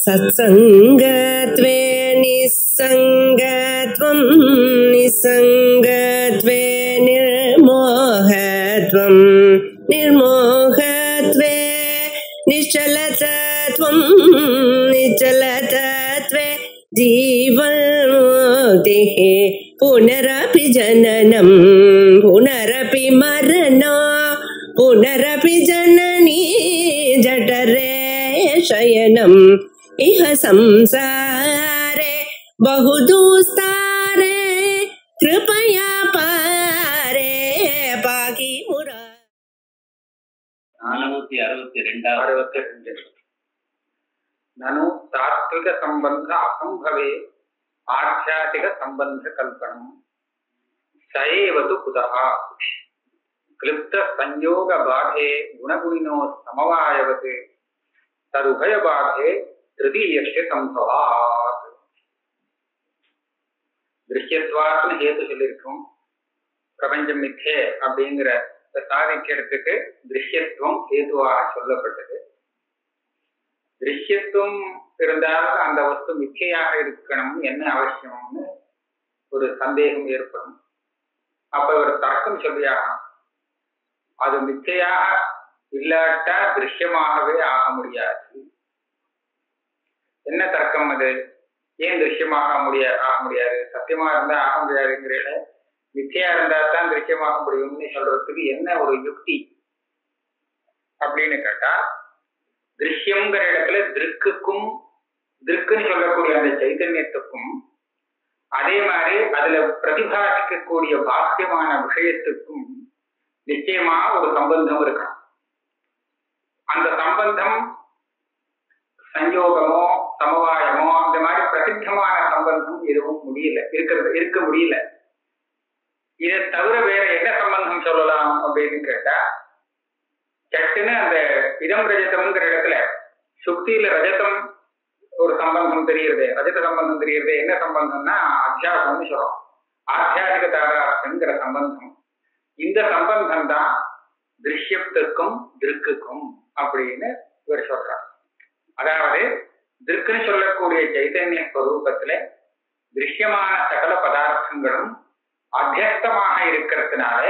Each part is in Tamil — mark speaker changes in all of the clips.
Speaker 1: सत्संगत्वे निस्संगत्वं निस्संगत्वे निर्मोहत्वं निर्मोहत्वे निश्चलतत्वं निश्चलतत्वे जीवन्मुक्तिः पुनरपि जननं पुनरपि मरणं पुनरपि जननी जठरे शयनम् इह संसारे बहुदुस्तारे कृपया पारे पाहि मुरा
Speaker 2: 462 ननु तात्विक संबंध असंभवे आध्यात्मिक संबंध कल्पनम सएव तु कुतः क्लिप्त संयोग बाधे गुणगुणिनो समवायवते तदुभय बाधे तृतीयस्य संभवात् दृश्यत्वात्मन हेतु சொல்லிருக்கும் பிரபஞ்சம் மித்யே அப்படிங்கிற சாதிக்கிறதுக்கு திருஷ்யத்துவம் ஹேதுவாக சொல்லப்பட்டது. திருஷ்யத்துவம் இருந்தால் அந்த வஸ்து மிச்சையாக இருக்கணும் என்ன அவசியம்னு ஒரு சந்தேகம் ஏற்படும். அப்ப ஒரு தர்க்கம் சொல்லியாகணும். அது மிச்சையாக இல்லாட்டா திருஷ்யமாகவே ஆக முடியாது. என்ன தர்க்கம் அது? ஏன் திருஷ்யமாக ஆக முடியாது? சத்தியமா இருந்தா ஆக முடியாதுங்கிற மிச்சையா இருந்தா தான் திருஷ்யமாக முடியும்னு சொல்றதுக்கு என்ன ஒரு யுக்தி அப்படின்னு கேட்டா, திருஷ்யம்ங்கிற இடத்துல திருக்குக்கும் திருக்குன்னு சொல்லக்கூடிய அந்த சைத்தன்யத்துக்கும் அதே மாதிரி அதுல பிரதிபாசிக்கக்கூடிய பாக்கியமான விஷயத்துக்கும் நிச்சயமா ஒரு சம்பந்தம் இருக்கணும். அந்த சம்பந்தம் சஞ்சோகமோ சமவாயமோ அந்த மாதிரி பிரசித்தமான சம்பந்தம் எதுவும் இருக்க முடியல. இதை தவிர வேற என்ன சம்பந்தம் சொல்லலாம் அப்படின்னு கேட்டா, சட்டுன்னு அந்த இதம் ரஜதம்ங்கிற இடத்துல சுக்தியில ரஜதம் ஒரு சம்பந்தம் தெரியுது, ரஜத சம்பந்தம் தெரியுது. என்ன சம்பந்தம்னா அத்தியாசம்னு சொல்றோம். ஆத்தியாசிக தாராசங்கிற சம்பந்தம். இந்த சம்பந்தம் தான் திருஷ்யத்துக்கும் திருக்குக்கும் அப்படின்னு இவர் சொல்றார். அதாவது திருக்குன்னு சொல்லக்கூடிய சைத்தன்ய ஸ்வரூபத்துல திருஷ்யமான சகல பதார்த்தங்களும் அத்தியஸ்தமாக இருக்கிறதுனால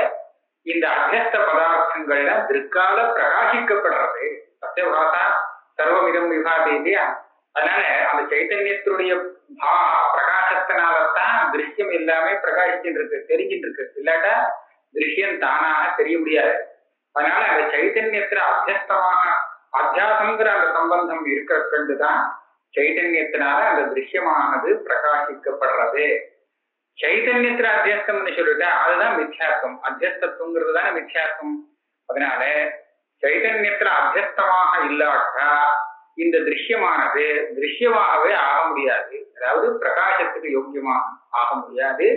Speaker 2: இந்த அத்தியஸ்த பதார்த்தங்கள்ல திருக்கால பிரகாசிக்கப்படுறது. சத்தியபாசா சர்வமிதம் விபாதி இல்லையா? அதனால அந்த சைத்தன்யத்தினுடைய பிரகாசத்தினால்தான் திருஷ்யம் எல்லாமே பிரகாசிச்சுட்டு இருக்கு, தெரிஞ்சுட்டு இருக்கு. இல்லாட்டா திருஷ்யம் தானாக தெரிய முடியாது. அதனால அந்த சைத்தன்யத்துல அத்தியஸ்தமாக அத்தியாசங்கிற அந்த சம்பந்தம் இருக்கிற கண்டுதான் சைத்தன்யத்தினால அந்த திருஷ்யமானது பிரகாசிக்கப்படுறது. சைத்தன்யத்துல அத்தியஸ்தம்னு சொல்லிட்டா அதுதான் மித்யாத்வம். அத்தியஸ்தத்துவங்கிறது தானே மித்யாத்வம். அதனால சைத்தன்யத்துல அத்தியஸ்தமாக இல்லாட்டா இந்த திருஷ்யமானது திருஷ்யமாகவே ஆக முடியாது, அதாவது பிரகாசத்துக்கு யோக்கியமாக ஆக முடியாது.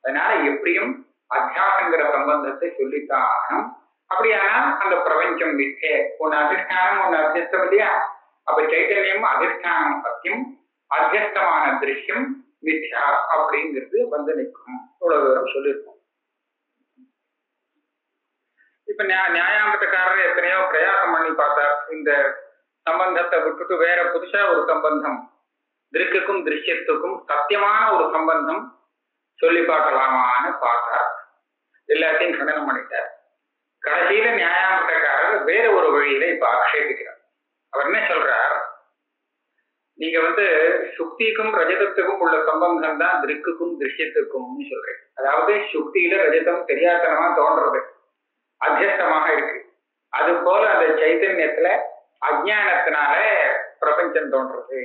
Speaker 2: அதனால எப்படியும் அத்தியாசங்கிற சம்பந்தத்தை சொல்லித்தான் ஆகணும். அப்படியானா அந்த பிரபஞ்சம் மித்யே, ஒன்னு அதிஷ்டானம் ஒன்னு அத்தியஸ்தம் இல்லையா? அப்ப சைத்தன்யம் அதிஷ்டானம் சத்தியம், அத்தியஸ்தமான திருஷ்யம் மித்யா அப்படிங்கிறது வந்து நிற்கும். இவ்வளவு தூரம் சொல்லியிருக்கோம். இப்ப நியாயாங்கத்துக்காரர் எத்தனையோ பிரயாசம் பண்ணி பார்த்தார். இந்த சம்பந்தத்தை விட்டுட்டு வேற புதுசா ஒரு சம்பந்தம், திருக்குக்கும் திருஷ்யத்துக்கும் சத்தியமான ஒரு சம்பந்தம் சொல்லி பார்க்கலாமான்னு பார்த்தார். எல்லாத்தையும் கண்டனம் பண்ணிட்டார். கடைசியில நியாயாங்கத்துக்காரர் வேற ஒரு வழியில இப்ப ஆக்ஷேபிக்கிறார். அவர் என்ன சொல்றார்? நீங்க சுக்திக்கும் ரஜதத்துக்கும் உள்ள சம்பந்தம் தான் திருக்குக்கும் திருஷ்யத்துக்கும்னு சொல்றேன். அதாவது சுக்தியில ரஜதம் தெரியாதனமா தோன்றது, அத்தியஸ்தமாக இருக்கு. அது போல அந்த சைத்தன்யத்துல அஜ்ஞானத்தினால பிரபஞ்சம் தோன்றது.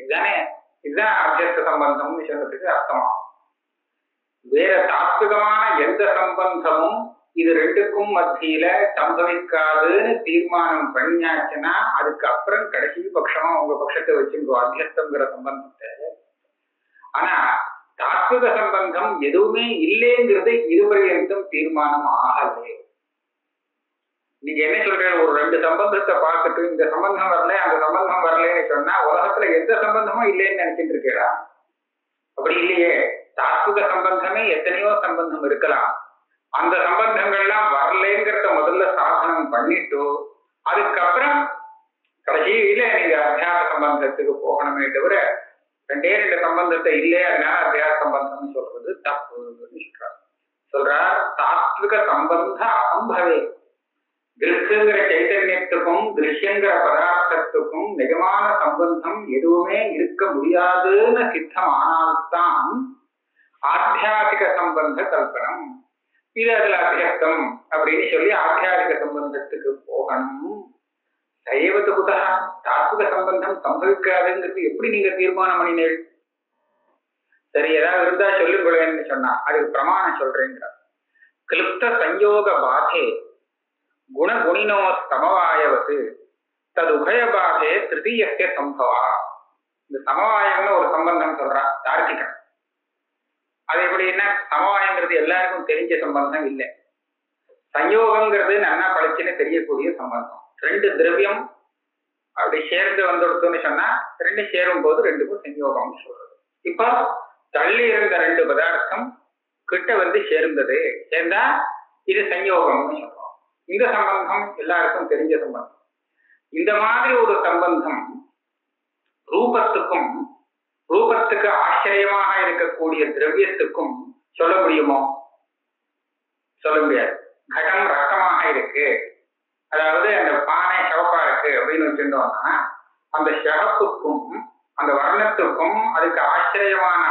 Speaker 2: இதுதான் அத்தியஸ்த சம்பந்தம்னு சொல்றதுக்கு அர்த்தமா. வேற தாத்விகமான எந்த சம்பந்தமும் இது ரெண்டுக்கும் மத்தியில சம்பவிக்காதுன்னு தீர்மானம் பண்ணியாச்சுன்னா அதுக்கப்புறம் கடைசி பட்சமா உங்க பட்சத்தை வச்சுக்கோ அத்தியஸ்தங்கிற சம்பந்தத்தை. ஆனா தாத்விக சம்பந்தம் எதுவுமே இல்லைங்கிறது இதுவரையும் தீர்மானம் ஆகலே. நீங்க என்ன சொல்றீங்க? ஒரு ரெண்டு சம்பந்தத்தை பார்த்துட்டு இந்த சம்பந்தம் வரல அந்த சம்பந்தம் வரலன்னு சொன்னா உலகத்துல எந்த சம்பந்தமும் இல்லைன்னு நினைச்சிட்டு இருக்கீங்களா? அப்படி இல்லையே. தாத்விக சம்பந்தமே எத்தனையோ சம்பந்தம் இருக்கலாம். அந்த சம்பந்தங்கள்லாம் வரலைங்கிறத முதல்ல சாதனம் பண்ணிட்டு அதுக்கப்புறம் கடைசியில நீங்க அத்தியாச சம்பந்தத்துக்கு போகணுமே தவிர 2 சம்பந்தத்தை இல்லையா அத்தியாச சம்பந்தம்னு சொல்றது தப்பு சொல்றார். தாத்விக சம்பந்த அசம்பவே. திருக்குங்கிற சைத்தன்யத்துக்கும் திருஷ்யங்கிற பதார்த்தத்துக்கும் நிஜமான சம்பந்தம் எதுவுமே இருக்க முடியாதுன்னு சித்தமானால்தான் ஆத்தியாசிக சம்பந்த கல்பனம். இது அதுல அத்தியஸ்தம் அப்படின்னு சொல்லி ஆத்தியாசிக சம்பந்தத்துக்கு போகணும். சைவத்து புதா தாத்விக சம்பந்தம் சம்பவிக்காதுங்கிறது எப்படி நீங்க தீர்மானம் பண்ணினீர்கள்? சரி, ஏதாவது இருந்தா சொல்லுங்களேன்னு சொன்னா அதுக்கு பிரமாணம் சொல்றீங்க. கிளுப்த சஞ்சோக பாதே குணகுணினோ சமவாயவது தது உபய பாதே திருத்தீயஸ்ய சம்பவா. இந்த சமவாயம்னு ஒரு சம்பந்தம் சொல்றான் தார்க்கிகன். அது எப்படின்னா சமவாயங்கிறது எல்லாருக்கும் தெரிஞ்ச சம்பந்தம் இல்லை. சயோகங்கிறது நல்லா பழிச்சுன்னு தெரியக்கூடிய சம்பந்தம். 2 திரவியம் அப்படி சேர்ந்து வந்துடுத்துன்னு சொன்னா 2 சேரும் போது 2க்கும் சயோகம் சொல்றது. இப்போ தள்ளி இருந்த 2 பதார்த்தம் கிட்ட வந்து சேர்ந்தது, சேர்ந்தா இது சயோகம்னு சொல்றோம். இந்த சம்பந்தம் எல்லாருக்கும் தெரிஞ்ச சம்பந்தம். இந்த மாதிரி ஒரு சம்பந்தம் ரூபத்துக்கும் ரூபத்துக்கு ஆச்சரியமாக இருக்கக்கூடிய திரவியத்துக்கும் சொல்ல முடியுமோ? சொல்ல முடியாது. கடம் ரத்தமாக இருக்கு, அதாவது அந்த பானை சிவப்பா இருக்கு அப்படின்னு வச்சிருந்தோம்னா அந்த சிவப்புக்கும் அந்த வர்ணத்துக்கும் அதுக்கு ஆச்சரியமான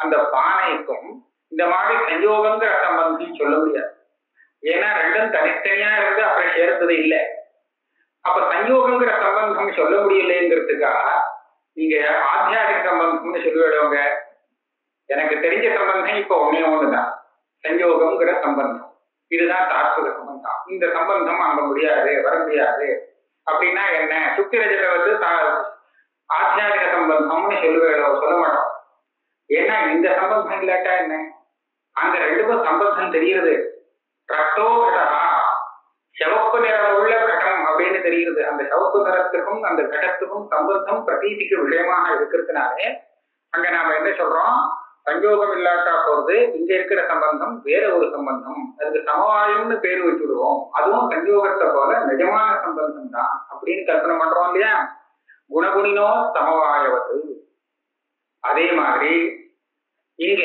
Speaker 2: அந்த பானைக்கும் இந்த மாதிரி சயோகங்கிற சம்பந்தம் சொல்ல முடியாது. ஏன்னா 2ம் தனித்தனியா இருந்து அப்புறம் சேர்ந்தது இல்லை. அப்ப சயோகங்கிற சம்பந்தம் சொல்ல முடியலைங்கிறதுக்காக நீங்க ஆத்தியாசிக சம்பந்தம்னு சொல்லிவிடுவாங்க. எனக்கு தெரிஞ்ச சம்பந்தம் இப்ப ஒண்ணுதான் சயோகங்கிற சம்பந்தம். இதுதான் தாத்விக சம்பந்தம். இந்த சம்பந்தம் அங்க முடியாது, வர முடியாது அப்படின்னா என்ன? சுத்திரஜத்தை வந்து ஆத்தியாசிக சம்பந்தம்னு சொல்ல மாட்டோம். ஏன்னா இந்த சம்பந்தம் இல்லாட்டா என்ன? அந்த 2க்கும் சம்பந்தம் தெரியுது. ரத்தோ கடா, சிவப்பு நிறம் உள்ள கடம் அப்படின்னு தெரியுது. அந்த சிவப்பு நிறத்துக்கும் அந்த கடத்துக்கும் சம்பந்தம் பிரதீதிக்கு விஷயமாக இருக்கிறதுனாலே அங்க நாம என்ன சொல்றோம்? சஞ்சோகம் இல்லாட்டா போறது இங்க இருக்கிற சம்பந்தம் வேற ஒரு சம்பந்தம், அதுக்கு சமவாயம்னு பேர் வச்சு விடுவோம். அதுவும் சஞ்சோகத்தை போல நிஜமான சம்பந்தம் தான் அப்படின்னு கல்பனை பண்றோம் இல்லையா? குணகுணினோ சமவாயவது. அதே மாதிரி இங்க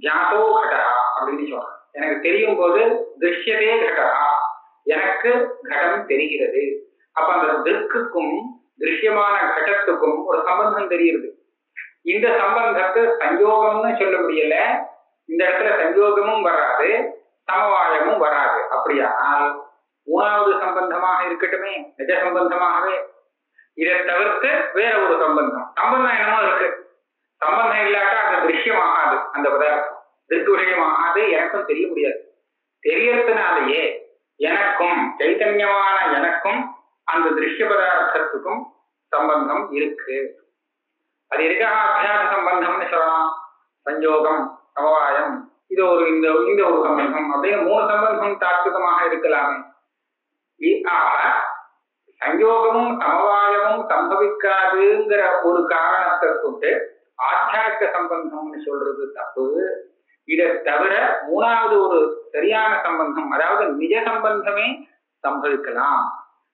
Speaker 2: ஜாதோ கடா அப்படின்னு சொல்றோம். எனக்கு தெரியும் போது திருஷ்யதே கடா, எனக்கு கடம் தெரிகிறது. அப்ப அந்த திருக்குக்கும் திருஷ்யமான கடத்துக்கும் ஒரு சம்பந்தம் தெரியுது. இந்த சம்பந்தத்தை சஞ்சோகம்னு சொல்ல முடியல. இந்த இடத்துல சஞ்சோகமும் வராது, சமவாயமும் வராது. அப்படியானால் 3வது சம்பந்தமாக இருக்கட்டுமே, நிஜ சம்பந்தமாகவே. இதை தவிர்த்து வேற ஒரு சம்பந்தம் என்னமோ இருக்கு. சம்பந்தம் இல்லாட்டா அந்த திருஷ்யமாகாது, அந்த பதார்த்தம் திருக்கு விஷயமாகாது, எனக்கும் தெரிய முடியாது. தெரியறதுனாலேயே எனக்கும் சைத்தன்யமான எனக்கும் அந்த திருஷ்ய பதார்த்தத்துக்கும் சம்பந்தம் இருக்கு. அது இருக்கா அத்தியாச சம்பந்தம்னு சொல்லலாம். சஞ்சோகம், சமவாயம், இது ஒரு இந்த ஒரு சம்பந்தம் அப்படின்னு 3 சம்பந்தம் தாத்விகமாக இருக்கலாமே. சஞ்சோகமும் சமவாயமும் சம்பவிக்காதுங்கிற ஒரு காரணத்தை கொண்டு ஆத்தியாசிக சம்பந்தம்னு சொல்றது தப்பு. இதை தவிர 3வது ஒரு சரியான சம்பந்தம், அதாவது நிஜ சம்பந்தமே சம்பவிக்கலாம்.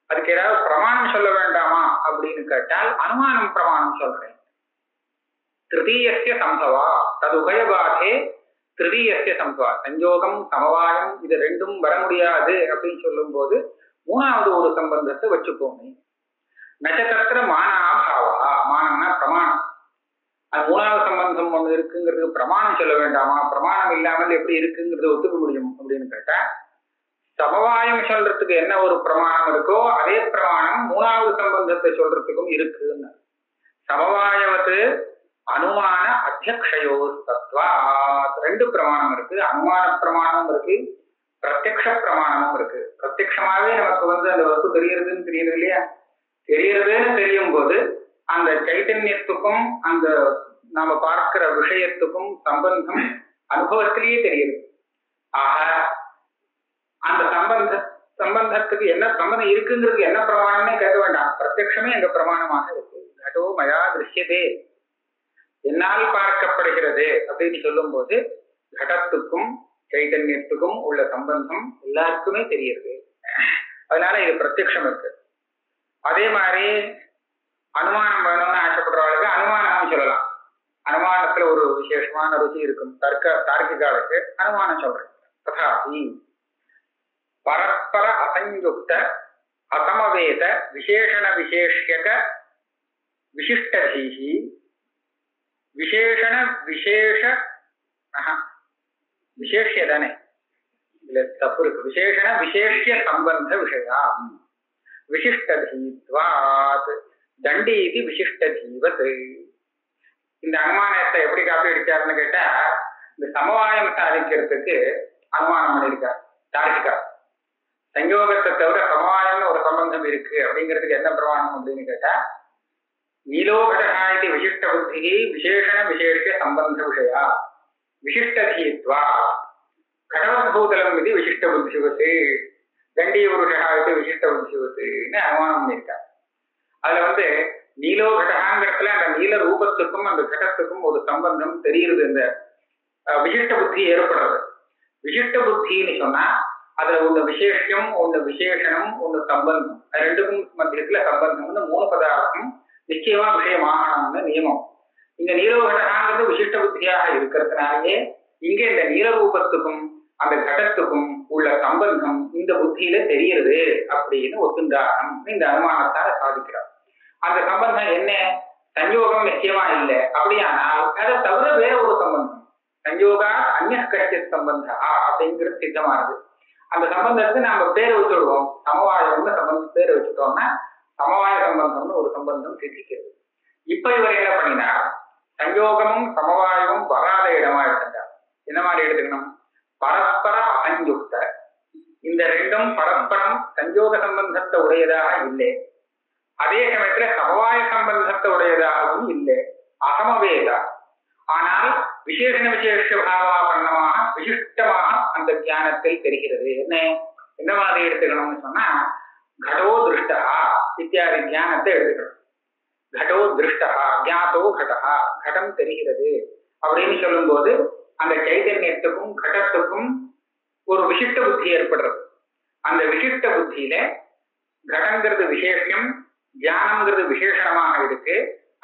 Speaker 2: அதுக்கு ஏதாவது பிரமாணம் சொல்ல வேண்டாமா அப்படின்னு கேட்டால் அனுமானம் பிரமாணம் சொல்றேன். திருத்தீயஸ்ய சம்பவா தது உபயபாதே திருத்தீயஸ்ய சம்பவா. சஞ்சோகம் சமவாயம் இது 2ம் வர முடியாது அப்படின்னு சொல்லும் போது 3வது ஒரு சம்பந்தத்தை வச்சுக்கோங்க. நட்சத்திர மானாபாவா, மானம்னா பிரமாணம். அது 3வது சம்பந்தம் ஒண்ணு இருக்குங்கிறதுக்கு பிரமாணம் சொல்ல வேண்டாமா? பிரமாணம் இல்லாமல் எப்படி இருக்குங்கிறத ஒத்துக்க முடியும் அப்படின்னு கேட்டா, சமவாயம் சொல்றதுக்கு என்ன ஒரு பிரமாணம் இருக்கோ அதே பிரமாணம் 3வது சம்பந்தத்தை சொல்றதுக்கும் இருக்குன்னு. சமவாயவத்து அனுமான அத்தியக்ஷயோ தத்வா. 2 பிரமாணம் இருக்கு. அனுமான பிரமாணம் இருக்கு, பிரத்யக்ஷ பிரமாணமும் இருக்கு. பிரத்யக்ஷமாவே நமக்கு அந்த வஸ்து தெரியறதுன்னு தெரியுது இல்லையா? தெரியறதுன்னு தெரியும் போது அந்த சைத்தன்யத்துக்கும் அந்த நாம பார்க்கிற விஷயத்துக்கும் சம்பந்தம் அனுபவத்திலேயே தெரியுது. ஆக அந்த சம்பந்தத்துக்கு என்ன சம்பந்தம் இருக்குங்கிறது என்ன பிரமாணம்னே கேட்க வேண்டாம். பிரத்யக்ஷமே எங்க பிரமாணமாக இருக்கு. கடோ மயா திருஷ்யதே, என்னால் பார்க்கப்படுகிறது அப்படின்னு சொல்லும் போது கடத்துக்கும் சைத்தன்யத்துக்கும் உள்ள சம்பந்தம் எல்லாருக்குமே தெரியுது. அதனால இது பிரத்யக்ஷம் இருக்கு. அதே மாதிரி அனுமானம் வேணும்னு ஆசைப்படுறவளுக்கு அனுமானமும் சொல்லலாம். அனுமானத்துல ஒரு விசேஷமான ருச்சி இருக்கும். தார்க்கிகாலுக்கு அனுமானம் சொல்றேன். ததாபி பரஸ்பர அசஞ்யுக்த அசமவேத விசேஷண விசேஷ்யக விசிஷ்டதீஹி விசேஷண விசேஷ விசேஷ்ய தானே, இதுல தப்பு இருக்கு. விசேஷண விசேஷ்ய சம்பந்த விஷயா விசிஷ்டதீத்வாத் தண்டீதி விசிஷ்டதீவத். இந்த அனுமானத்தை எப்படி காப்பி அடிச்சாருன்னு கேட்டா, இந்த சமவாயம் சாதிக்கிறதுக்கு அனுமானம் பண்ணியிருக்கார் தார்க்கிகா. சஞ்சோகத்தை தவிர சமவாயம்னு ஒரு சம்பந்தம் இருக்கு அப்படிங்கிறதுக்கு என்ன பிரமாணம் அப்படின்னு கேட்டா, நீலோகடா இது விசிஷ்ட புத்தி விசேஷண விசேஷ சம்பந்த விஷயா விசிஷ்டதீத்வா கடவத்பூதலம் இது விசிஷ்ட புத்திவத்து தண்டி புருஷா இது விசிஷ்ட புத்திவத்துன்னு அனுமானம் பண்ணியிருக்கார். அதுல நீலோகடாங்கிறதுல அந்த நீல ரூபத்துக்கும் அந்த கடத்துக்கும் ஒரு சம்பந்தம் தெரியுது. இந்த விசிஷ்ட புத்தி ஏற்படுறது. விசிஷ்ட புத்தின்னு சொன்னா அதுல ஒண்ணு விசேஷம், ஒண்ணு விசேஷனம், ஒண்ணு சம்பந்தம். ரெண்டுக்கும் மத்தியத்துல சம்பந்தம்னு 3 பதார்த்தம் நிச்சயமா விஷயமாகணும்னு நியமம். இங்க நீலோகடாங்கிறது விசிஷ்ட புத்தியாக இருக்கிறதுனாலேயே இங்க இந்த நீலரூபத்துக்கும் அந்த கடத்துக்கும் உள்ள சம்பந்தம் இந்த புத்தியில தெரியுது அப்படின்னு ஒத்துண்டாகணும். இந்த அனுமானத்தால சாதிக்கிறார். அந்த சம்பந்தம் என்ன? சஞ்சோகம் நிச்சயமா இல்லை. அப்படியானால் அதை தவிர வேற ஒரு சம்பந்தம், சஞ்சோகா அந்நிய கட்சி சம்பந்தா அப்படிங்கிறது சித்தமானது. அந்த சம்பந்தத்துக்கு நாம பேரை வச்சுடுவோம், சமவாயம்னு சம்பந்தம் பேரை வச்சுட்டோம்னா சமவாய சம்பந்தம்னு ஒரு சம்பந்தம் சித்திக்கிறது. இப்ப இவர் என்ன பண்ணினார், சஞ்சோகமும் சமவாயமும் வராத இடமா எடுத்துட்டார். என்ன மாதிரி எடுத்துக்கணும்? பரஸ்பர அசஞ்சுக்த. இந்த ரெண்டும் பரஸ்பரம் சஞ்சோக சம்பந்தத்தை உடையதாக இல்லை, அதே சமயத்துல சமவாய சம்பந்தத்தை உடையதாகவும் இல்லை. அசமவேதா, ஆனால் விசேஷண விசேஷ பாவாபரணமாக விசிஷ்டமாக அந்த தியானத்தில் தெரிகிறது. என்ன மாதிரி எடுத்துக்கணும்னு சொன்னா, கடோ திருஷ்டா இத்தியாதி தியானத்தை எடுத்துக்கணும். கடோ திருஷ்டா ஜாத்தோ கடா, கடம் தெரிகிறது அப்படின்னு சொல்லும் போது அந்த சைதன்யத்துக்கும் கடத்துக்கும் ஒரு விசிஷ்ட புத்தி ஏற்படுறது. அந்த விசிஷ்ட புத்தியில கடங்கிறது விசேஷம், தியானம்ங்கிறது விசேஷணமாக இருக்கு.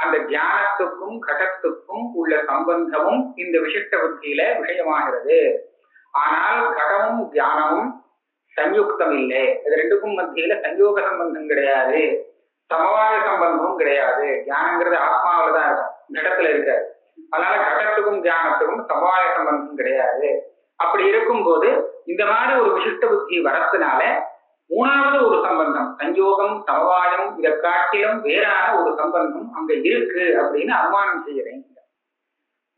Speaker 2: அந்த தியானத்துக்கும் கடத்துக்கும் உள்ள சம்பந்தமும் இந்த விசிஷ்ட புத்தியில விஷயமாகிறது. ஆனால் கடமும் தியானமும் சஞ்யுக்தம் இல்லை. இது ரெண்டுக்கும் மத்தியில சஞ்சோக சம்பந்தம் கிடையாது, சமவாய சம்பந்தமும் கிடையாது. தியானங்கிறது ஆத்மாவில தான் இருக்கும், கடத்துல இருக்காது. அதனால கடத்துக்கும் தியானத்துக்கும் சமவாய சம்பந்தம் கிடையாது. அப்படி இருக்கும்போது இந்த மாதிரி ஒரு விசிஷ்ட புத்தி வரத்தினால மூணாவது ஒரு சம்பந்தம், சஞ்சோகம் சமவாயம் இதை காட்டிலும் வேறான ஒரு சம்பந்தம் அங்க இருக்கு அப்படின்னு அனுமானம் செய்யறேன்.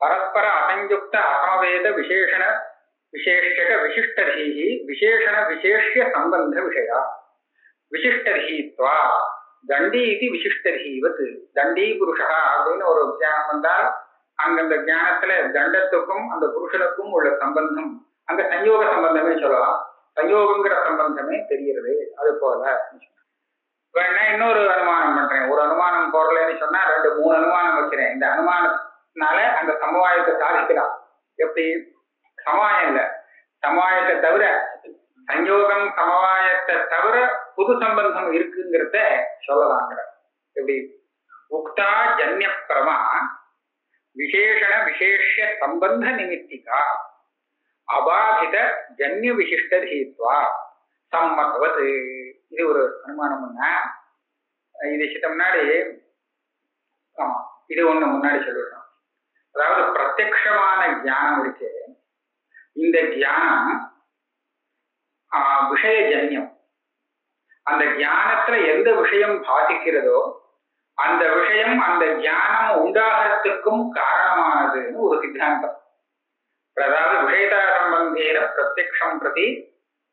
Speaker 2: பரஸ்பர அசஞ்சுக்த அசமவேத விசேஷண விசேஷக விசிஷ்டதீஹி விசேஷண விசேஷ்ய சம்பந்த விஷயா விசிஷ்டதீத்வா தண்டி இது விசிஷ்டதீவத். தண்டி புருஷா அப்படின்னு ஒரு தியானம் வந்தால் அந்தந்த தியானத்துல தண்டத்துக்கும் அந்த புருஷனுக்கும் உள்ள சம்பந்தம் அங்க சஞ்சோக சம்பந்தமே சொல்லலாம். சயோகங்கிற சம்பந்தமே தெரிகிறது. அது போல வேணா இன்னொரு அனுமானம் பண்றேன். ஒரு அனுமானம் போடலன்னு சொன்னா 2-3 அனுமானம் வைக்கிறேன். இந்த அனுமானத்தினால அந்த சமவாயத்தை சாதிக்கலாம். எப்படி? சமவாயம் இல்ல, சமவாயத்தை தவிர சஞ்சோகம் சமவாயத்தை தவிர புது சம்பந்தம் இருக்குங்கிறத சொல்லலாங்கிற. எப்படி? உக்தா ஜன்ய பிரமா விசேஷண விசேஷ்ய சம்பந்த நிமித்திகா அபாதித ஜன்ய விசிஷ்டதீத்வா சம்மதவத். இது ஒரு அனுமானம்னா இது முன்னாடி இது ஒண்ணு முன்னாடி சொல்லிடுறோம். அதாவது பிரத்யக்ஷமான ஞானம் இருக்கு. இந்த ஞானம் விஷயஜன்யம். அந்த ஞானத்துல எந்த விஷயம் பாதிக்கிறதோ அந்த விஷயம் அந்த ஞானம் உண்டாகிறதுக்கும் காரணமானதுன்னு ஒரு சித்தாந்தம். அதாவது விஷயதா சம்பந்தேன பிரத்யக்ஷம் பிரதி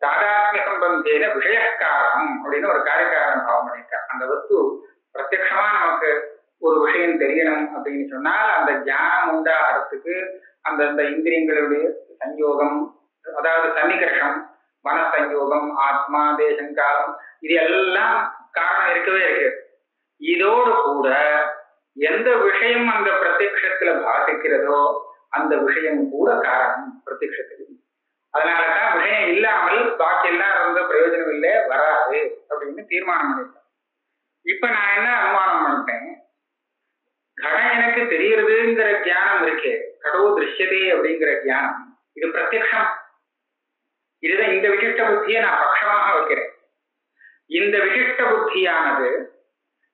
Speaker 2: தாதாத்மிய சம்பந்தேன விஷய காரணம் அப்படின்னு ஒரு காரியக்காரன் பாவம் பண்ணியிருக்கார். அந்த வஸ்து பிரத்யக்ஷமா நமக்கு ஒரு விஷயம் தெரியணும் அப்படின்னு சொன்னால் அந்த ஞானம் உண்டாகிறதுக்கு அந்தந்த இந்திரியங்களுடைய சஞ்சோகம், அதாவது சன்னிகர்ஷம், மனசஞ்சோகம், ஆத்மா, தேசங்காலம், இது எல்லாம் காரணம் இருக்கவே இருக்கு. இதோடு கூட எந்த விஷயம் அந்த பிரத்யக்ஷத்துல பாதிக்கிறதோ அந்த விஷயம் கூட காரணம் பிரத்யக்ஷத்துக்கு. அதனாலதான் விஷயம் இல்லாமல் பாக்கி எல்லாம் பிரயோஜனம் இல்லை, வராது அப்படின்னு தீர்மானம் பண்ணிருக்கோம். இப்ப நான் என்ன அனுமானம் பண்ணிட்டேன், கடம் எனக்கு தெரியறதுங்கிற தியானம் இருக்கே, கடவு திருஷ்யதே அப்படிங்கிற தியானம், இது பிரத்யக்ஷம். இதுதான் இந்த விசிஷ்ட புத்தியை நான் பட்சமாக வைக்கிறேன். இந்த விசிஷ்ட புத்தியானது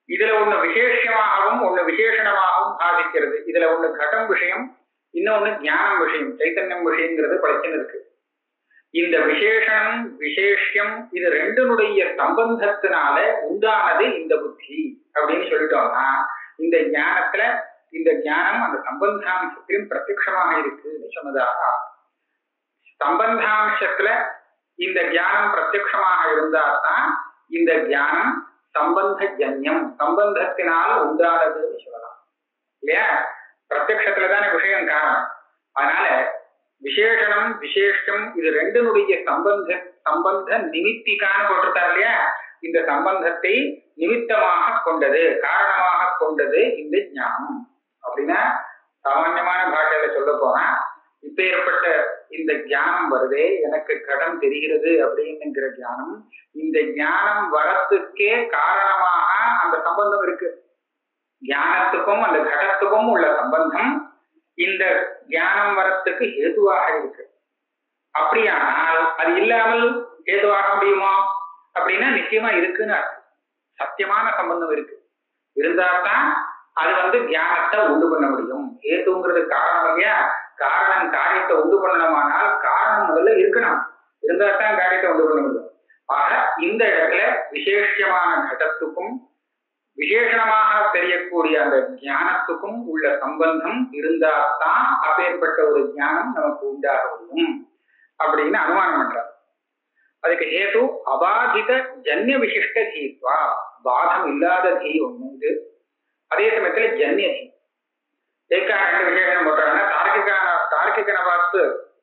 Speaker 2: இதுல ஒண்ணு விசேஷமாகவும் ஒண்ணு விசேஷணமாகவும் சாதிக்கிறது. இதுல ஒண்ணு கடம் விஷயம், இன்னொன்னு ஞானம் விஷயம், சைத்தன்யம் விஷயங்கிறது படைச்சுன்னு இருக்கு. இந்த விசேஷனம் விசேஷம் இது ரெண்டுனுடைய சம்பந்தத்தினால உண்டானது இந்த புத்தி அப்படின்னு சொல்லிட்டோம்னா, இந்த ஞானத்துல இந்த ஞானம் அந்த சம்பந்தாம்சத்திலும் பிரத்யக்ஷமாக இருக்குன்னு சொன்னதாக. சம்பந்தாம்சத்துல இந்த ஞானம் பிரத்யக்ஷமாக இருந்தால்தான் இந்த ஞானம் சம்பந்த ஜன்யம், சம்பந்தத்தினால் உண்டானதுன்னு சொல்லலாம் இல்லையா? பிரத்யக்ஷத்துலதானே விஷயம் காரணம். அதனால விசேஷனம் விசேஷம் இது ரெண்டுனுடைய சம்பந்த நிமித்திக்கான போட்டிருக்காரு இல்லையா? இந்த சம்பந்தத்தை நிமித்தமாக கொண்டது, காரணமாக கொண்டது இந்த ஞானம் அப்படின்னா, சாமான்யமான பாஷையில சொல்ல போனா, இப்ப ஏற்பட்ட இந்த ஞானம் வருதே, எனக்கு கடன் தெரிகிறது அப்படிங்கிற ஞானம், இந்த ஞானம் வரத்துக்கே காரணமாக அந்த சம்பந்தம் இருக்கு. ஞானத்துக்கும் அந்த கடத்துக்கும் உள்ள சம்பந்தம் இந்த ஞானம் வரத்துக்கு ஹேதுவாக இருக்கு. அப்படியானால் அது இல்லாமல் ஹேதுவாக முடியுமா அப்படின்னா நிச்சயமா இருக்குன்னு அர்த்தம். சத்தியமான சம்பந்தம் இருக்கு, இருந்தால்தான் அது ஞானத்தை உண்டு பண்ண முடியும். ஹேதுங்கிறது காரணம் இல்லையா? காரணம் காரியத்தை உண்டு பண்ணணுமானால் காரணம் முதல்ல இருக்கணும், இருந்தால்தான் காரியத்தை உண்டு பண்ண முடியும். ஆக இந்த இடத்துல விசேஷமான கடத்துக்கும் விசேஷமாக தெரியக்கூடிய அந்த ஞானத்துக்கும் உள்ள சம்பந்தம் இருந்தால்தான் அப்பேற்பட்ட ஒரு ஞானம் நமக்கு உண்டாக முடியும் அப்படின்னு அனுமானம் பண்றார். அதுக்கு ஹேது அபாதித ஜன்ய விசிஷ்ட தீத்வா, பாதம் இல்லாத தீ ஒண்ணு இது. அதே சமயத்துல ஜன்ய தீ. ஏற்கான ரெண்டு விசேஷம் போட்டாங்கன்னா, தார்க்கிகனை பார்த்து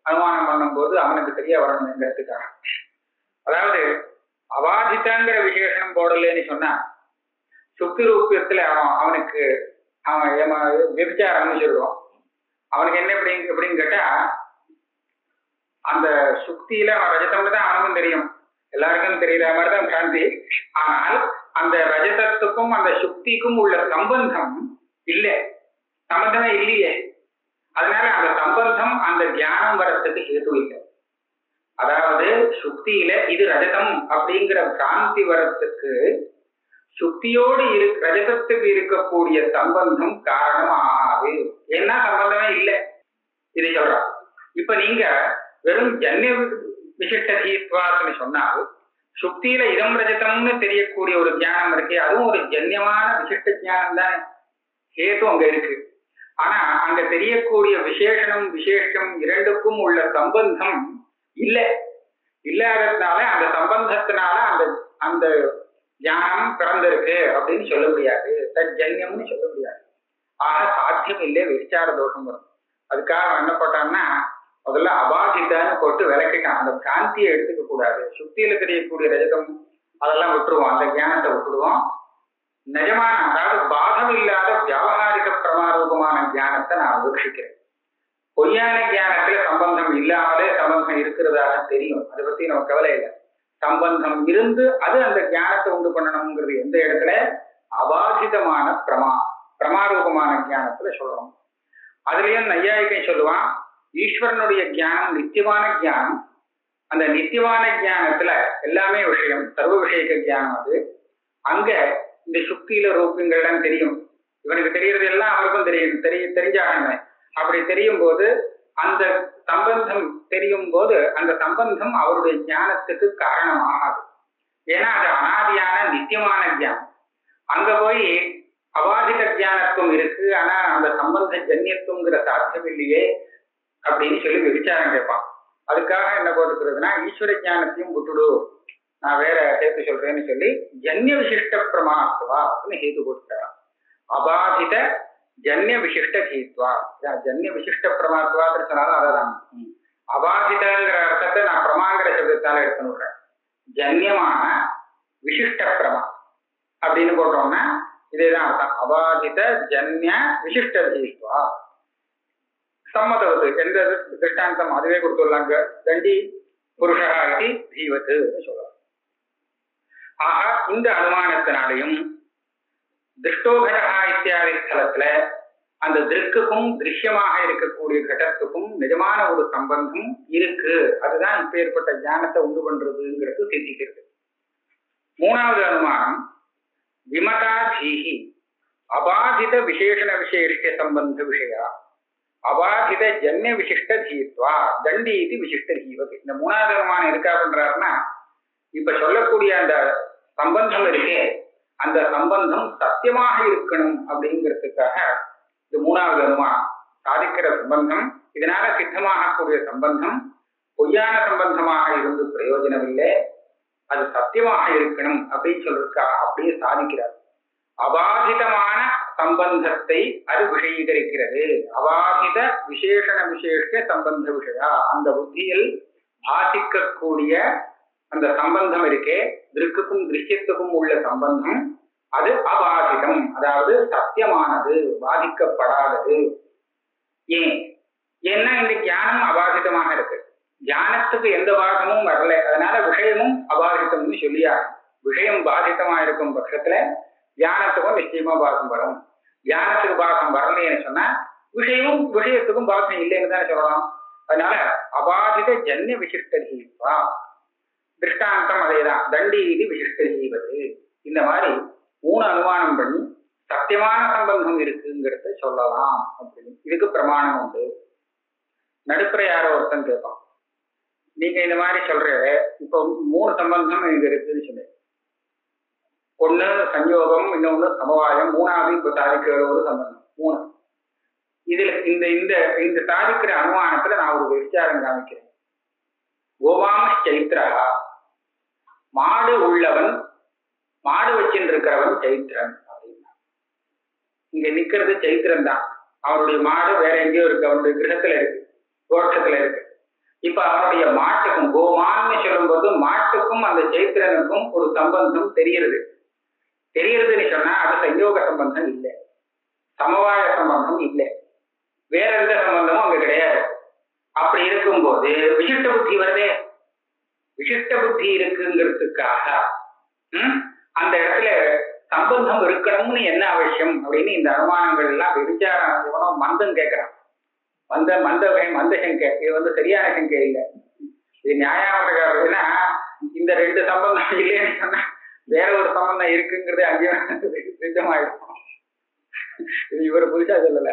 Speaker 2: அனுமானம் பண்ணும் போது அவனுக்கு தெரிய வரணுங்கிறதுக்காக. அதாவது அபாதிதங்கிற விசேஷம் போடலன்னு சொன்னா, சுக்தி ரூபியத்துல அவனுக்கு விபச்சாரம்னு சொல்லுவான். அவனுக்கு என்ன எப்படின்னு கேட்டா, அந்த சுக்தியில அவன் ரஜதம்னு தான் அவனுக்கும் தெரியும், எல்லாருக்கும் தெரியுற மாதிரிதான் பிராந்தி. ஆனால் அந்த ரஜதத்துக்கும் அந்த சுக்திக்கும் உள்ள சம்பந்தம் இல்லை, சம்பந்தமே இல்லையே. அதனால அந்த சம்பந்தம் அந்த தியானம் வரத்துக்கு ஹேது இல்லை. அதாவது சுக்தியில இது ரஜதம் அப்படிங்கிற பிராந்தி வரத்துக்கு சுக்தியோடு ரஜதத்துக்கு இருக்கக்கூடிய சம்பந்தம் காரணம் ஆகாது. ஏன்னா சம்பந்தமே இல்லை, இதை சொல்றான். இப்ப நீங்க வெறும் ஜன்ய விசிஷ்ட தீத்வான்னு சொன்னால், சுக்தியில இதம் ரஜதம்னு தெரியக்கூடிய ஒரு ஞானம் இருக்கு, அதுவும் ஒரு ஜன்யமான விசிஷ்ட ஞானம் தானே, ஹேது அங்க இருக்கு. ஆனா அங்க தெரியக்கூடிய விசேஷனம் விசேஷம் இரண்டுக்கும் உள்ள சம்பந்தம் இல்லை. இல்லாததுனால அந்த சம்பந்தத்தினால அந்த அந்த ஞானம் பிறந்திருக்கு அப்படின்னு சொல்ல முடியாது, தஜ்ஜன்யம்னு சொல்ல முடியாது. ஆக சாத்தியம் இல்லை, விசார தோஷம் வரும். அதுக்காக என்ன போட்டான்னா, முதல்ல அபாதிதான்னு போட்டு விளக்கிட்டான். அந்த பிராந்தியை எடுத்துக்க கூடாது. சுக்தியில தெரியக்கூடிய ரஜதம் அதெல்லாம் விட்டுருவோம், அந்த ஞானத்தை விட்டுடுவோம். நிஜமான அதாவது பாதம் இல்லாத வியாபகாரிக பிரமாரூபமான ஞானத்தை நான் உபேட்சிக்கிறேன். பொய்யான ஞானத்துல சம்பந்தம் இல்லாமலே சம்பந்தம் இருக்கிறதாக தெரியும், அதை பத்தி நமக்கு கவலை இல்லை. சம்பந்தம் இருந்து அது அந்த ஞானத்தை உண்டு பண்ணணுங்கிறது எந்த இடத்துல அபாதிதமான பிரமாரூபமான ஞானத்துல சொல்லணும். அதுலயும் நையாயிகை சொல்லுவான், ஈஸ்வரனுடைய ஞானம் நித்தியமான ஞானம். அந்த நித்தியமான ஞானத்துல எல்லாமே விஷயம், சர்வ விஷயக்க ஞானம். அது அங்க இந்த சுக்தியில ரூபங்கள்லாம் தெரியும், இவனுக்கு தெரியறது எல்லாம் அவருக்கும் தெரிஞ்சாகணுமே. அப்படி தெரியும் போது அந்த சம்பந்தம் தெரியும் போது அந்த சம்பந்தம் அவருடைய ஞானத்துக்கு காரணமாகாது. ஏன்னா அது அனாதியான நித்தியமான ஞானம். அங்க போய் அபாதித ஞானத்துவம் இருக்கு, ஆனா அந்த சம்பந்த ஜன்யத்துவங்கிற சாத்தியம் இல்லையே அப்படின்னு சொல்லி விசாரம் கேட்பான். அதுக்காக என்ன போட்டுக்கிறதுனா, ஈஸ்வர ஞானத்தையும் விட்டுடு, நான் வேற சேர்த்து சொல்றேன்னு சொல்லி ஜன்ய விசிஷ்ட பிரமாத்வா அப்படின்னு ஹேது போட்டுக்கிறான். அபாதித ஜன்ய விசிஷ்ட ஹீத்வா, ஜன்ய விசிஷ்ட பிரமாத்வான்னு சொன்னாலும் அதான். அபாதிதங்கிற அர்த்தத்தை நான் பிரமாங்கிற சப்தத்தால எடுத்துனுறேன். ஜன்யமான விசிஷ்ட பிரமா அப்படின்னு போட்டோம்னா இதேதான் அர்த்தம். அபாதித ஜன்ய விசிஷ்ட ஹீத்வா சம்மதவது எந்த திருஷ்டாந்தம் அதுவே கொடுத்துள்ளாங்க. தண்டி புருஷா இது ஜீவத்து சொல்லலாம். ஆக இந்த அனுமானத்தினாலையும் திருஷ்டோகடா இத்தியாதி ஸ்தலத்துல அந்த திருக்குக்கும் திருஷ்யமாக இருக்கக்கூடிய கடத்துக்கும் நிஜமான ஒரு சம்பந்தம் இருக்கு. அதுதான் இப்ப ஏற்பட்ட ஞானத்தை உண்டு பண்றதுங்கிறது சித்திக்கிறது. மூணாவது அனுமானம் விமதாதீஹி அபாதித விசேஷண விசேஷ சம்பந்த விஷயா அபாதித ஜன்ய விசிஷ்ட தீத்வா தண்டி இது விசிஷ்ட ஜீவதி. இந்த மூணாவது அனுமானம் இருக்கா பண்றாருன்னா இப்ப சொல்லக்கூடிய அந்த சம்பந்தம் இருக்கே அந்த சம்பந்தம் சத்தியமாக இருக்கணும் அப்படிங்கிறதுக்காக இது மூணாவது அனுமானம். சாதிக்கிற சம்பந்தம் இதனால சித்தமாகக்கூடிய சம்பந்தம் பொய்யான சம்பந்தமாக இருந்து பிரயோஜனம் இல்லை, அது சத்தியமாக இருக்கணும் அப்படின்னு சொல்றதுக்காக அப்படியே சாதிக்கிறார். அபாதிதமான சம்பந்தத்தை அது விஷயீகரிக்கிறது. அபாதித விசேஷண விசேஷ சம்பந்த விஷயா அந்த புத்தியில் பாதிக்கக்கூடிய அந்த சம்பந்தம் இருக்கே திருக்குக்கும் திருஷ்யத்துக்கும் உள்ள சம்பந்தம் அது அபாதிதம், அதாவது சத்தியமானது, பாதிக்கப்படாதது. ஏன்னா இந்த ஞானம் அபாதிதமாக இருக்கு, ஞானத்துக்கு எந்த பாகமும் வரல, அதனால விஷயமும் அபாதிதம்னு சொல்லியாரு. விஷயம் பாதிதமா இருக்கும் பட்சத்துல ஞானத்துக்கும் நிச்சயமா பாகம் வரும். ஞானத்துக்கு பாகம் வரலைன்னு சொன்னா விஷயத்துக்கும் பாகம் இல்லைன்னு தான் சொல்லலாம். அதனால அபாதித ஜன்ய விசிஷ்ட ஜீவா திருஷ்டாந்தம் அதேதான், தண்டி இது விசிஷ்ட ஜீவது. இந்த மாதிரி மூணு அனுமானம் பண்ணி சத்தியமான சம்பந்தம் இருக்குங்கிறத சொல்லலாம் அப்படின்னு இதுக்கு பிரமாணம் உண்டு. நடுப்புற யாரோ ஒருத்தன் கேட்பான், நீங்க இந்த மாதிரி சொல்ற இப்போ மூணு சம்பந்தம் இங்க இருக்குன்னு சொல்லு, ஒண்ணு சஞ்சோகம், இன்னொன்னு சமவாயம், மூணாவது இப்ப சாதிக்கிற ஒரு சம்பந்தம். மூணு இதுல இந்த இந்த இந்த சாதிக்கிற அனுமானத்துல நான் ஒரு விசாரம் காமிக்கிறேன். கோவாம சைத்ரா மாடு உள்ளவன், மாடு வச்சுட்டு இருக்கிறவன் சைத்திரன் அப்படின்னா இங்க நிக்கிறது சைத்திரன் தான். அவனுடைய மாடு வேற எங்கேயோ இருக்கு, அவனுடைய கிரகத்துல இருக்கு, தோட்டத்துல இருக்கு. இப்ப அவனுடைய மாட்டுக்கும் கோமான்னு சொல்லும் போது மாட்டுக்கும் அந்த சைத்திரனுக்கும் ஒரு சம்பந்தம் தெரியறதுன்னு சொன்னா அது சயோக சம்பந்தம் இல்லை, சமவாய சம்பந்தம் இல்லை, வேற எந்த சம்பந்தமும் அங்க கிடையாது. அப்படி இருக்கும்போது விசிஷ்ட புத்தி வருதே, விசிஷ்ட புத்தி இருக்குங்கிறதுக்காக அந்த இடத்துல சம்பந்தம் இருக்கணும்னு என்ன அவசியம் அப்படின்னு இந்த அனுமானங்கள் எல்லாம் விசாரம் இவனும் மந்தம் கேட்கிறான். மந்த சங்கை, இது சரியான சங்கை இல்லை, இது நியாயமானதுன்னா இந்த ரெண்டு சம்பந்தம் இல்லைன்னு சொன்னா வேற ஒரு சம்பந்தம் இருக்குங்கிறது அங்கேயும் சித்தமாயிருக்கும். இது இவரு புதுசா சொல்லல,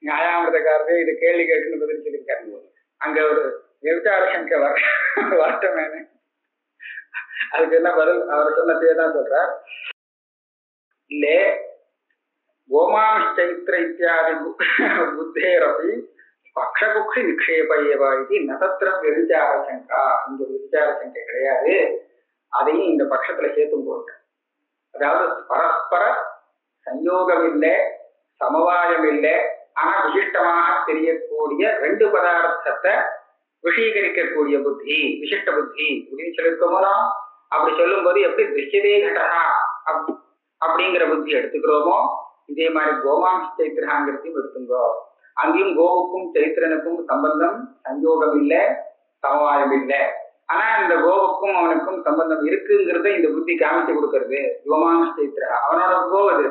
Speaker 2: நியாயாமிரதக்காரரே இது கேள்வி கேட்டுன்னு பதில் சொல்லியிருக்காரு. அங்க ஒரு விசார சங்கை வரட்டமேனு அதுக்கு என்ன பதில் அவர் சொன்னதே தான் சொல்றார். இல்லே கோமாமிச்சைத்திர இத்தியாதி புத்தேரப்பி பக்ஷகுக்ஷி நிக்ஷேப ஏவா இது நதத்திர விசார சங்கா, இந்த விசார சங்கை கிடையாது, அதையும் இந்த பட்சத்துல சேர்த்தும் போட்டேன். அதாவது பரஸ்பர சஞ்சோகம் இல்லை, சமவாயம் இல்லை, ஆனா விசிஷ்டமாக தெரியக்கூடிய ரெண்டு பதார்த்தத்தை விஷீகரிக்கக்கூடிய புத்தி விசிஷ்ட புத்தி அப்படின்னு சொல்லியிருக்கோமோ, அப்படி சொல்லும் போது எப்படி திருஷ்யதே கடகா அப்படிங்கிற புத்தி எடுத்துக்கிறோமோ இதே மாதிரி கோமாம்ச சைத்திரங்கிறதையும் எடுத்துங்கோ. அங்கேயும் கோவுக்கும் சைத்திரனுக்கும் சம்பந்தம் சஞ்சோகம் இல்லை, சமவாயம் இல்லை, ஆனா இந்த கோவுக்கும் அவனுக்கும் சம்பந்தம் இருக்குங்கிறத இந்த புத்தி காமிச்சு கொடுக்கறது. கோமாம்ச சைத்திர அவனோட கோவது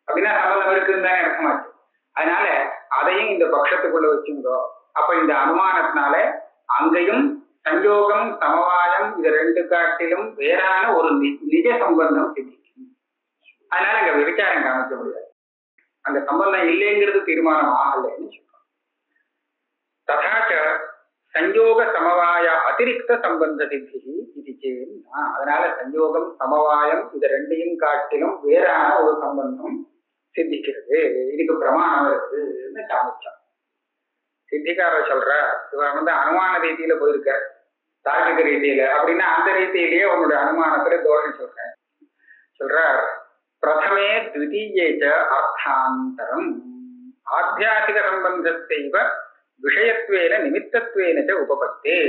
Speaker 2: அப்படின்னா சம்பந்தம் இருக்குன்னு தானே அர்த்தமாச்சு. அதனால அதையும் இந்த பட்சத்துக்குள்ள வச்சுங்கோ. அப்ப இந்த அனுமானத்தினால அங்கேயும் சஞ்சோகம் சமவாயம் இது ரெண்டு காட்டிலும் வேறான ஒரு நிஜ சம்பந்தம் சித்திக்கும். அதனால அங்க விசாரம் காமிக்க முடியாது, அந்த சம்பந்தம் இல்லைங்கிறது தீர்மானம் ஆகலைன்னு சொல்றோம். ததாச்ச சஞ்சோக சமவாய அதிரிக்த சம்பந்த சித்தி இது செய்யும். அதனால சஞ்சோகம் சமவாயம் இது ரெண்டையும் காட்டிலும் வேறான ஒரு சம்பந்தம் சித்திக்கிறது, இதுக்கு பிரமாணம் இருக்குன்னு காமிச்சான். சித்திக்காரர் சொல்ற இவன் அனுமான ரீதியில போயிருக்க தார்க்கிக ரீதியில அப்படின்னா அந்த ரீதியிலேயே உன்னுடைய அனுமானத்துல தோஷம் சொல்றார். பிரதமே த்விதீயேச்ச அர்த்தாந்தரம் ஆத்தியாசிக சம்பந்தத்தைவ விஷயத்வேன நிமித்தத்வேன உபபத்தே.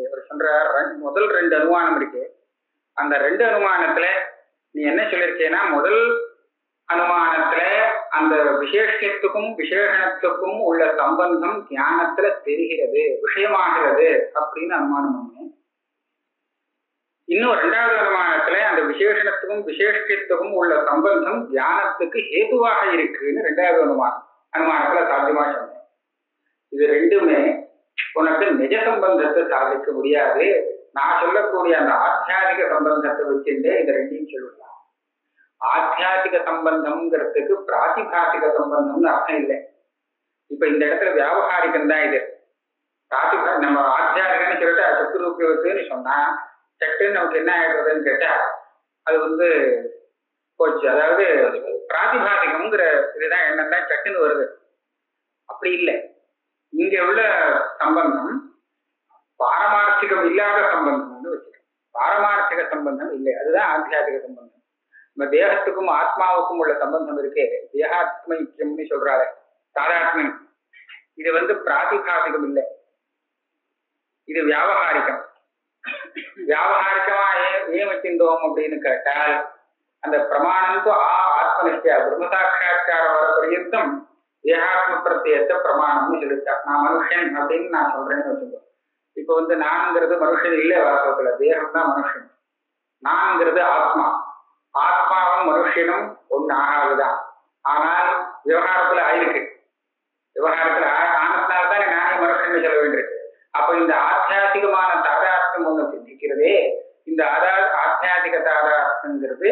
Speaker 2: அவர் சொல்றார் முதல் ரெண்டு அனுமானம் இருக்கு, அந்த ரெண்டு அனுமானத்துல நீ என்ன சொல்லிருக்கேன்னா முதல் அனுமானத்துல அந்த விசேஷத்துக்கும் விசேஷணத்துக்கும் உள்ள சம்பந்தம் ஞானத்துல தெரிகிறது, விஷயமாகிறது அப்படின்னு அனுமானம் பண்ணு. இன்னும் இரண்டாவது அனுமானத்துல அந்த விசேஷணத்துக்கும் விசேஷத்துக்கும் உள்ள சம்பந்தம் தியானத்துக்கு ஹேதுவாக இருக்குன்னு இரண்டாவது அனுமானத்துல சாத்தியமா சொன்னேன். இது ரெண்டுமே உனக்கு நிஜ சம்பந்தத்தை சாதிக்க முடியாது. நான் சொல்லக்கூடிய அந்த ஆத்தியாதிக சம்பந்தத்தை வச்சுட்டு இதை ரெண்டையும் சொல்லலாம். ஆத்தியாதிக சம்பந்தம்ங்கிறதுக்கு பிராதிபாசிக சம்பந்தம்னு அர்த்தம் இல்லை. இப்ப இந்த இடத்துல வியாபகாரிகம் தான் இது. நம்ம ஆத்தியாதிகன்னு சொல்லிட்டு சத்துருபயோகத்துன்னு சொன்னா சட்டுன்னு நமக்கு என்ன ஆயிடுறதுன்னு கேட்டா அது போச்சு. அதாவது பிராதிபாசிகம்ங்கிற இதுதான் எண்ணம் தான் சட்டுன்னு வருது. அப்படி இல்லை. இங்க உள்ள சம்பந்தம் பாரமார்த்திகம் இல்லாத சம்பந்தம்னு வச்சுக்கோங்க. பாரமார்த்திக சம்பந்தம் இல்லை, அதுதான் ஆத்தியாதிக சம்பந்தம். நம்ம தேகத்துக்கும் ஆத்மாவுக்கும் உள்ள சம்பந்தம் இருக்கே, தேகாத்மைக்கியம்னு சொல்றாரு தாதாத்மியம். இது பிராதிபாசிகம் இல்லை, இது வியாபகாரிகம். வியாபகாரிகமா ஏன் வச்சிருந்தோம் அப்படின்னு கேட்டால் அந்த பிரமாணம் ஆத்மனிஷ்டியா பிரம்மசாட்சா்காரம் வர பர்யந்தம் தேகாத்ம பிரத்யத்தை பிரமாணம்னு சொல்லிட்டா. நான் மனுஷன் அப்படின்னு நான் சொல்றேன்னு வச்சுக்கோ. இப்ப நான்ங்கிறது மனுஷன் இல்லை, வாஸ்தவத்துல தேகம் தான் மனுஷன். நான்ங்கிறது ஆத்மா. ஆத்மாவும் மனுஷனும் ஒன்னு ஆகாதுதான். ஆனால் விவகாரத்துல ஆயிருக்கு. விவகாரத்துல ஆனதுனால்தான் நானே மனுஷன் சொல்ல வேண்டியிருக்கு. அப்ப இந்த ஆத்தியாதிகமான தாதார்த்தம் ஒண்ணு சிந்திக்கிறதே, இந்த ஆத்தியாதிக தாதார்த்தங்கிறது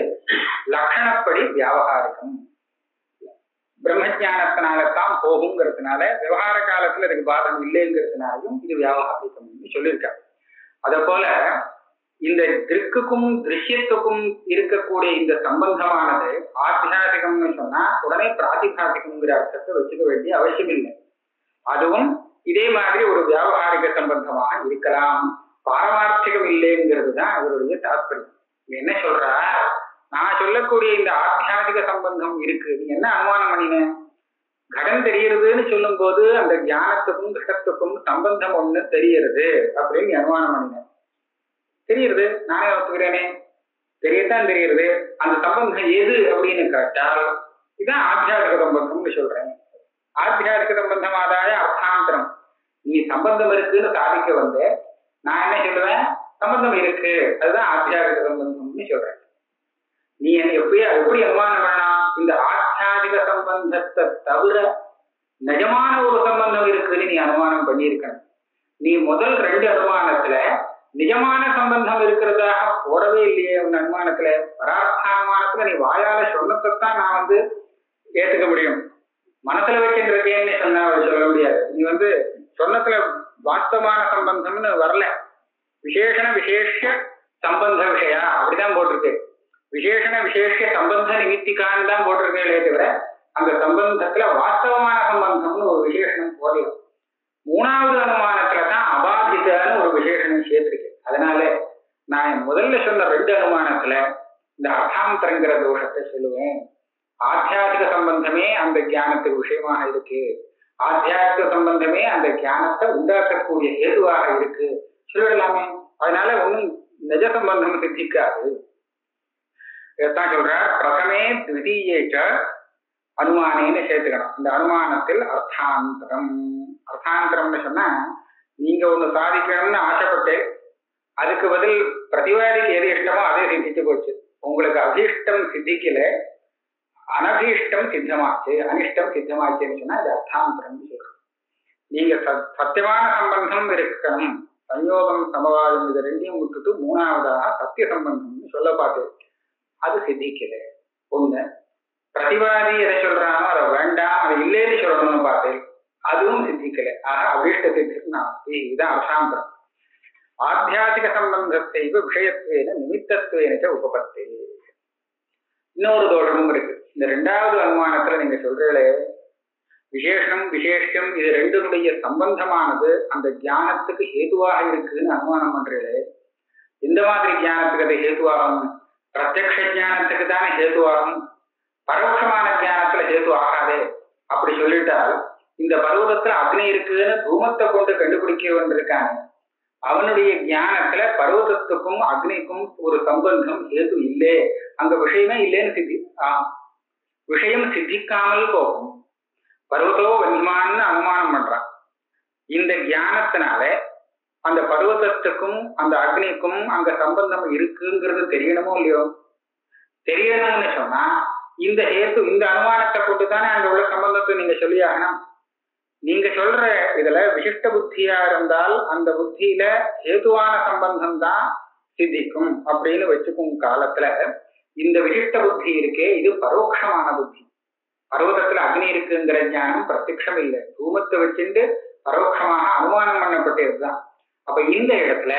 Speaker 2: லட்சணப்படி வியாபகாரிகம். பிரம்மஜானத்தினால்தான் போகுங்கிறதுனால விவகார காலத்துல இதுக்கு பாதம் இல்லைங்கிறதுனாலையும் இது வியாபகாரிகம் சொல்லியிருக்காங்க. அத போல இந்த திருக்குக்கும் திருஷ்யத்துக்கும் இருக்கக்கூடிய இந்த சம்பந்தமானது ஆத்தியாதிகம்னு சொன்னா உடனே பிராதிபாசிகம்ங்கிற அர்த்தத்தை வச்சுக்க வேண்டிய அவசியம் இல்லை. அதுவும் இதே மாதிரி ஒரு வியாபகாரிக சம்பந்தமாக இருக்கலாம், பாரமார்த்திகம் இல்லைங்கிறது தான் அவருடைய தாற்பயம். என்ன சொல்றா, நான் சொல்லக்கூடிய இந்த ஆத்தியாதிக சம்பந்தம் இருக்கு, நீ என்ன அனுமானம் பண்ணின? கடன் தெரியறதுன்னு சொல்லும் போது அந்த ஞானத்துக்கும் கிருஷ்ணத்துக்கும் சம்பந்தம் ஒண்ணு தெரியறது அப்படின்னு நீ அனுமானம் பண்ணின. தெரியுது, நானே ஒத்துக்கிறேனே, தெரியத்தான் தெரியுது. அந்த சம்பந்தம் எது அப்படின்னு கேட்டால் இதுதான் ஆத்தியாதிக சம்பந்தம்னு சொல்றேன். ஆத்தியாதிக சம்பந்தம் ஆதாய அர்த்தாந்தரம். நீ சம்பந்தம் இருக்குன்னு சாதிக்க வந்து நான் என்ன சொல்லுவேன், சம்பந்தம் இருக்கு, அதுதான் ஆத்தியாதிக சம்பந்தம்னு சொல்றேன். நீ என்ன எப்படி அனுமானம் பண்ணலாம்? இந்த ஆத்தியாதிக சம்பந்தத்தை தவிர நிஜமான ஒரு சம்பந்தம் இருக்குன்னு நீ அனுமானம் பண்ணியிருக்கணும். நீ முதல் ரெண்டு அனுமானத்துல நிஜமான சம்பந்தம் இருக்கிறதாக போடவே இல்லையே. உன் அனுமானத்துல பரார்த்தானுமானத்துல நீ வாயால சொன்னதான் நான் ஏத்துக்க முடியும். மனசுல வச்சுருக்கேன்னு சொன்னா சொல்ல முடியாது. நீ சொன்னத்துல வாஸ்தவமான சம்பந்தம்னு வரல, விசேஷண விசேஷ சம்பந்த விஷயா அப்படிதான் போட்டிருக்கு. விசேஷண விசேஷ சம்பந்த நிமித்திக்கான்னு தான் போட்டிருக்கே தவிர அந்த சம்பந்தத்துல வாஸ்தவமான சம்பந்தம்னு ஒரு விசேஷனம் போடல. மூணாவது அனுமானத்துலதான் அபாதிதான்னு ஒரு விசேஷனம் சேர்த்திருக்கு. அதனால நான் முதல்ல சொன்ன ரெண்டு அனுமானத்துல இந்த அர்த்தாந்தரங்கிற தோஷத்தை சொல்லுவேன். ஆத்தியாதிக சம்பந்தமே அந்த ஞானத்துக்கு விஷயமாக இருக்கு, ஆத்தியாதிக சம்பந்தமே அந்த ஞானத்தை உண்டாக்கக்கூடிய ஹேதுவாக இருக்கு சொல்லிடலாமே. அதனால ஒன்னும் நிஜ சம்பந்தம் சித்திக்காது. இதைத்தான் சொல்றார். பிரதமே த்விதீயேச்ச அனுமானேன்னு சேர்த்துக்கணும். இந்த அனுமானத்தில் அர்த்தாந்தரம். அர்த்தாந்தரம்னு சொன்னா நீங்க ஒண்ணு சாதிக்கணும்னு ஆசைப்பட்டு அதுக்கு பதில் பிரதிவாதிக்கு எது இஷ்டமோ அதே சித்திச்சு போச்சு. உங்களுக்கு அபீஷ்டம் சித்திக்கல, அனபீஷ்டம் சித்தமாச்சு, அனிஷ்டம் சித்தமாச்சுன்னு சொன்னா இது அர்த்தாந்தரம் சொல்றோம். நீங்க சத்தியமான சம்பந்தம் இருக்கணும், சஞ்யோகம் சமவாதம் இது ரெண்டையும் விட்டுட்டு மூணாவதாக சத்திய சம்பந்தம்னு சொல்ல பார்த்தேன், அது சித்திக்கல. ஒண்ணு பிரதிவாதி எதை சொல்றானோ அதை வேண்டாம், அதை இல்லைன்னு சொல்லணும்னு பார்த்தேன், அதுவும் சித்திக்கல. ஆக அபீஷ்ட சித்தி நாஸ்தி, இதுதான் அர்த்தாந்தரம். ஆத்தியாதிக சம்பந்தத்தை விஷயத்துவேன நிமித்தத்துவேன உபபத்தே. இன்னொரு தோஷமும் இருக்கு. இந்த ரெண்டாவது அனுமானத்துல நீங்க சொல்றீங்களே விசேஷம் விசேஷம் இது ரெண்டுடைய சம்பந்தமானது அந்த ஞானத்துக்கு ஹேதுவாக இருக்குன்னு அனுமானம் பண்றீங்களே, எந்த மாதிரி ஞானத்துக்கு அது ஹேதுவாகும்? பிரத்யக்ஷ ஞானத்துக்கு தானே ஹேதுவாகும், பரோட்சமான ஞானத்துல ஹேது ஆகாதே. அப்படி சொல்லிட்டால் இந்த பர்வதத்துல அக்னி இருக்குன்னு தூமத்தை கொண்டு கண்டுபிடிக்க வந்திருக்காங்க, அவனுடைய ஞானத்துல பர்வதத்துக்கும் அக்னிக்கும் ஒரு சம்பந்தம் ஹேது இல்லை, அங்க விஷயமே இல்லைன்னு விஷயம் சித்திக்காமல் போகும். பர்வதோ வன்யமான்னு அனுமானம் பண்றான். இந்த ஞானத்தினால அந்த பர்வதத்துக்கும் அந்த அக்னிக்கும் அங்க சம்பந்தம் இருக்குங்கிறது தெரியணுமோ இல்லையோ? தெரியணும்னு சொன்னா இந்த ஹேத்து, இந்த அனுமானத்தை கொண்டுதானே அங்க உள்ள சம்பந்தத்தை நீங்க சொல்லி ஆகணும். நீங்க சொல்ற இதுல விசிஷ்ட புத்தியா இருந்தால் அந்த புத்தியில ஹேதுவான சம்பந்தம் தான் சித்திக்கும் அப்படின்னு வச்சுக்கும் காலத்துல, இந்த விசிஷ்ட புத்தி இருக்கே இது பரோட்சமான புத்தி. பர்வதத்துல அக்னி இருக்குங்கிற ஞானம் பிரத்யக்ஷம் இல்லை, தூமத்தை வச்சுட்டு பரோட்சமாக அனுமானம் பண்ணப்பட்டதுதான். அப்ப இந்த இடத்துல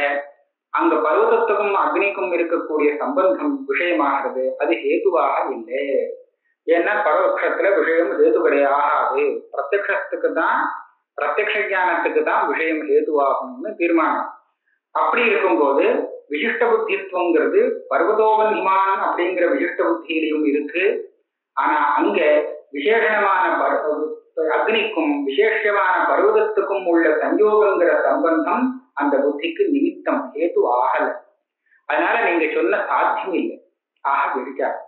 Speaker 2: அங்க பர்வதத்துக்கும் அக்னிக்கும் இருக்கக்கூடிய சம்பந்தம் விஷயமாகிறது, அது ஹேதுவாக இல்லை. ஏன்னா பரோட்சத்துல விஷயம் ஹேது கிடையாது, பிரத்யக்ஷத்துக்கு தான், பிரத்யக்ஷ ஞானத்துக்கு தான் விஷயம் ஹேதுவாகும்னு தீர்மானம். அப்படி இருக்கும்போது விசிஷ்ட புத்தித்துவங்கிறது பர்வதோபந்திமான் அப்படிங்கிற விசிஷ்ட புத்தியிலையும் இருக்கு. ஆனா அங்க விசேஷமான அக்னிக்கும் விசேஷமான பர்வதத்துக்கும் உள்ள சஞ்சோகங்கிற சம்பந்தம் அந்த புத்திக்கு நிமித்தம் ஹேது ஆகல. அதனால நீங்க சொன்ன சாத்தியம் இல்லை, ஆக விரிக்காது.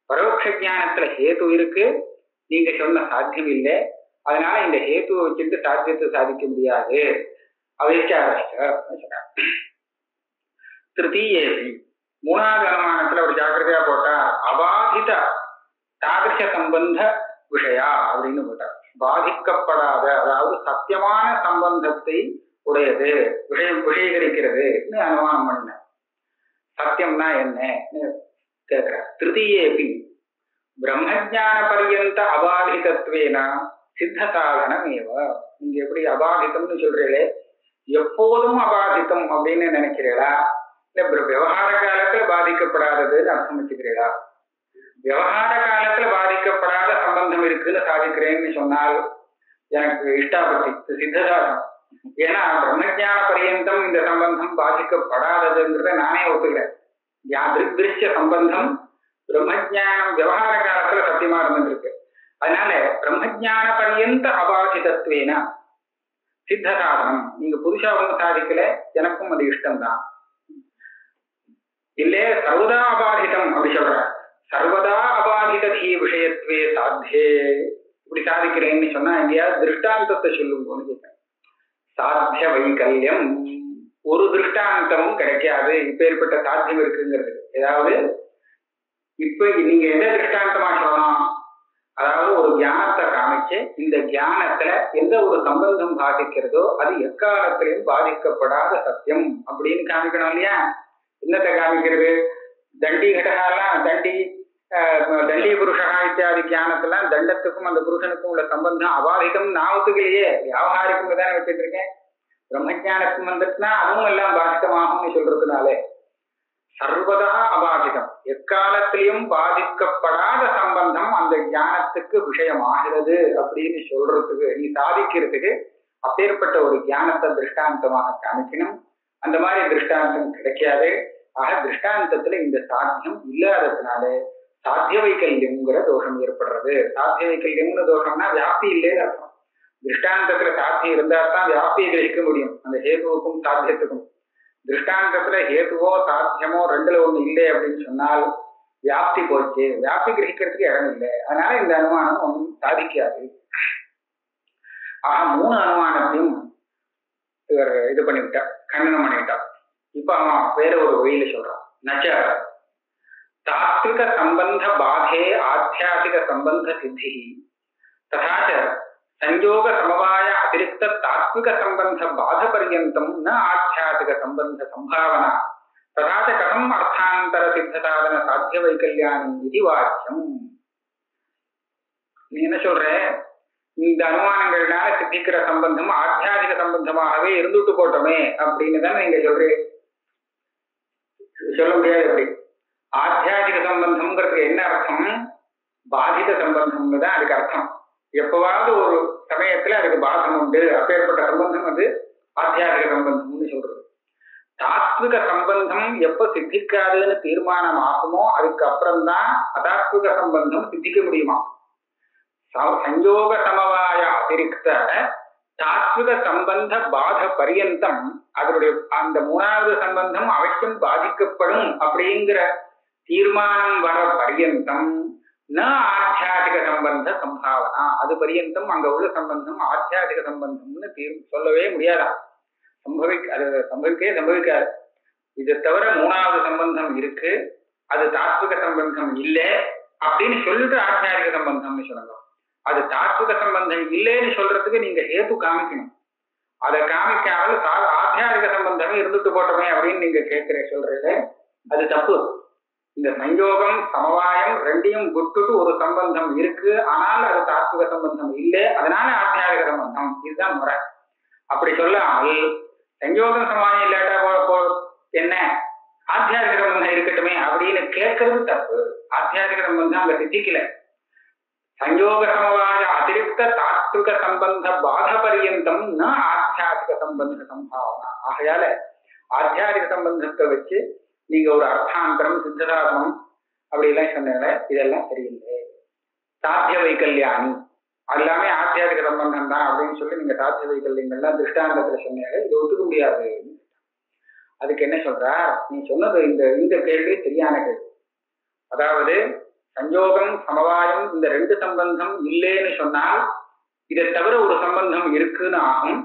Speaker 2: பரோட்ச ஞானத்துல ஹேது இருக்கு, நீங்க சொன்ன சாத்தியம் இல்லை. அதனால இந்த ஹேத்துவை வச்சுட்டு சாத்தியத்தை சாதிக்க முடியாது. திருத்தீயேபி மூணாவது அனுமானத்துல ஒரு ஜாக்கிரதையா போட்டா அபாதித தாதிருஷ சம்பந்த விஷயா அப்படின்னு போட்டார். பாதிக்கப்படாத, அதாவது சத்தியமான சம்பந்தத்தை உடையது, விஷயீகரிக்கிறது அனுமானம் பண்ண. சத்தியம்னா என்ன கேட்கிற. திருத்தீயேபி பிரம்மஜான பர்யந்த அபாதிதத்வேன சித்த சாதனம் ஏவ. நீங்க எப்படி அபாதிதம்னு சொல்றீங்களே, எப்போதும் அபாதித்தம் அப்படின்னு நினைக்கிறீங்களா, இல்ல விவகார காலத்துல பாதிக்கப்படாததுன்னு அர்த்தம் வச்சுக்கிறீங்களா? விவகார காலத்துல பாதிக்கப்படாத சம்பந்தம் இருக்குன்னு சாதிக்கிறேன்னு சொன்னால் எனக்கு இஷ்டாபத்தி சித்தசாதனம். ஏன்னா பிரம்மஜான பரியந்தம் இந்த சம்பந்தம் பாதிக்கப்படாததுங்கிறத நானே ஒத்துக்கிறேன். திருஷ்ய சம்பந்தம் பிரம்மஜானம் விவகார காலத்துல சத்தியமா இருந்துருக்கு. அதனால பிரம்மஜான பரியந்த அபாதிதத்வேன சித்த சாதனம். நீங்க புதுசா ஒன்றும் சாதிக்கல, எனக்கும் அது இஷ்டம்தான். இல்ல சர்வதா அபாதிதம் அப்படி சொல்ற, சர்வதா அபாதித தீ விஷயத்துவே சாத்தியே இப்படி சாதிக்கிறேன்னு சொன்னா எங்கேயாவது திருஷ்டாந்தத்தை சொல்லுங்கன்னு கேட்கிறேன். சாத்திய வைகல்யம் ஒரு திருஷ்டாந்தமும் கிடைக்காது. இப்ப ஏற்பட்ட சாத்தியம் இருக்குங்கிறது ஏதாவது இப்ப நீங்க எந்த திருஷ்டாந்தமா சொல்லலாம்? அதாவது ஒரு ஞானத்தை காமிச்சு இந்த ஞானத்துல எந்த ஒரு சம்பந்தம் பாதிக்கிறதோ அது எக்காலத்திலையும் பாதிக்கப்படாத சத்தியம் அப்படின்னு காமிக்கணும் இல்லையா? என்னத்தை காமிக்கிறது? தண்டி கடகாலாம், தண்டி புருஷா இத்தியாதி ஞானத்தெல்லாம் தண்டத்துக்கும் அந்த புருஷனுக்கும் உள்ள சம்பந்தம் அபாதிகம் நான் ஒத்துக்கலையே, வியாபாரிக்கும் தானே வச்சுட்டு இருக்கேன். பிரம்மஜானத்துக்கு வந்துட்டுனா அதுவும் எல்லாம் பாதிக்கமாகும்னு சொல்றதுனாலே சர்வதா அபாதிதம், எக்காலத்திலையும் பாதிக்கப்படாத சம்பந்தம் அந்த ஞானத்துக்கு விஷயமாகிறது அப்படின்னு சொல்றதுக்கு, நீ சாதிக்கிறதுக்கு அப்பேற்பட்ட ஒரு ஞானத்தை திருஷ்டாந்தமாக காமிக்கணும். அந்த மாதிரி திருஷ்டாந்தம் கிடைக்காது. ஆக திருஷ்டாந்தத்துல இந்த சாத்தியம் இல்லாததுனால சாத்திய வைக்கல்யம்ங்கிற தோஷம் ஏற்படுறது. சாத்திய வைக்கல்யம்ங்கிற தோஷம்னா வியாப்தி இல்லைன்னு அர்த்தம். திருஷ்டாந்தத்துல சாத்தியம் இருந்தா தான் வியாப்தியை கிரகிக்க முடியும், அந்த ஹேதுவுக்கும் சாத்தியத்துக்கும். திருஷ்டாந்தத்துல ஹேதுவோ சாத்தியமோ ரெண்டுல ஒண்ணு இல்லை அப்படின்னு சொன்னால் வியாப்தி போச்சு, வியாப்தி கிரகிக்கிறதுக்கு இடம் இல்லை. அதனால இந்த அனுமானம் ஒன்றும் சாதிக்காது. ஆக மூணு அனுமானத்தையும் இவர் இது பண்ணிவிட்டார், கண்டனம் பண்ணிவிட்டார். இப்ப அவன் வேற ஒரு வழியில சொல்றான். நச்ச தாத்விக சம்பந்த பாதே ஆத்தியாசிக சம்பந்த சித்தி ததாச்ச संयोग समवाय अतिरिक्त तात्विक संबंध बाध पर्यंतम न आध्यात्मिक संबंध संभावना तथा च कथम अर्थांतर सिद्ध साधन साध्य वैकल्यानि इति वाक्यम. நீ என்ன சொல்ற? இந்த அனுமானங்கள்னால சித்திக்கிற சம்பந்தம் ஆத்தியாதிக சம்பந்தமாகவே இருந்துட்டு போட்டோமே அப்படின்னு தானே நீங்க சொல்றீங்க. சொல்ல முடியாது. எப்படி ஆத்தியாதிக சம்பந்தம்ங்கிறது என்ன அர்த்தம்? பாதித சம்பந்தம்னு தான் அதுக்கு அர்த்தம். எப்பவாவது ஒரு சமயத்துல அதுக்கு பாதம் உண்டு, அப்பேற்பட்ட சம்பந்தம் அது ஆத்தியாதிக சம்பந்தம்னு சொல்றது. தாத்விக சம்பந்தம் எப்ப சித்திக்காதுன்னு தீர்மானம் ஆகுமோ அதுக்கப்புறம்தான் அதாத்விக சம்பந்தம் சித்திக்க முடியுமா. சஞ்சோக சமவாய அதிரிக்த தாத்விக சம்பந்த பாத பரியந்தம் அதனுடைய அந்த மூணாவது சம்பந்தம் அவசியம் பாதிக்கப்படும் அப்படிங்கிற தீர்மானம் வர பரியந்தம் ந ஆத்தியாதிக சம்பந்த சம்பாவனா, அது பரியந்தம் அங்க உள்ள சம்பந்தம் ஆத்தியாதிக சம்பந்தம்னு சொல்லவே முடியாதா. சம்பவிக்கவே சம்பவிக்காது. இதை தவிர மூணாவது சம்பந்தம் இருக்கு, அது தாத்விக சம்பந்தம் இல்லை அப்படின்னு சொல்லிட்டு ஆத்தியாரிக சம்பந்தம்னு சொல்லலாம். அது தாத்விக சம்பந்தம் இல்லைன்னு சொல்றதுக்கு நீங்க ஹேத்து காமிக்கணும். அதை காமிக்காமல் ஆத்தியாரிக சம்பந்தமே இருந்துட்டு போட்டோமே அப்படின்னு நீங்க சொல்றீங்க, அது தப்பு. இந்த சஞ்சோகம் சமவாயம் ரெண்டையும் விட்டுட்டு ஒரு சம்பந்தம் இருக்கு, ஆனால் அது தாத்விக சம்பந்தம் இல்லை, அதனால ஆத்தியாரிக சம்பந்தம், இதுதான் முறை. அப்படி சொல்லாமல் சஞ்சோகம் சமவாயம் இல்லாட்டா என்ன ஆத்தியாரிக சம்பந்தம் இருக்கட்டுமே அப்படின்னு கேட்கறது தப்பு. ஆத்தியாரிக சம்பந்தம் அங்க சித்திக்கல. சஞ்சோக சமவாய அதிருப்த தாத்விக சம்பந்த பாத பரியந்தம் ஆத்தியாரிக சம்பந்த சம்பாவனா. ஆகையால ஆத்தியாரிக சம்பந்தத்தை வச்சு நீங்க ஒரு அர்த்தாந்தரம் சித்தராகமம் அப்படி எல்லாம் சொன்னால இதெல்லாம் சரியில்லை. சாத்திய வைக்கல்யாணி எல்லாமே ஆத்தியாரிக சம்பந்தம் தான் அப்படின்னு சொல்லி நீங்க சாத்திய வைக்கல்யங்கள்லாம் திருஷ்டாந்தத்துல சொன்னால இது ஒத்துக்க முடியாது. அதுக்கு என்ன சொல்றார், நீ சொன்னது இந்த கேள்வி சரியான கேள்வி. அதாவது சஞ்சோகம் சமவாயம் இந்த ரெண்டு சம்பந்தம் இல்லைன்னு சொன்னால் இதை தவிர ஒரு சம்பந்தம் இருக்குன்னு ஆகும்.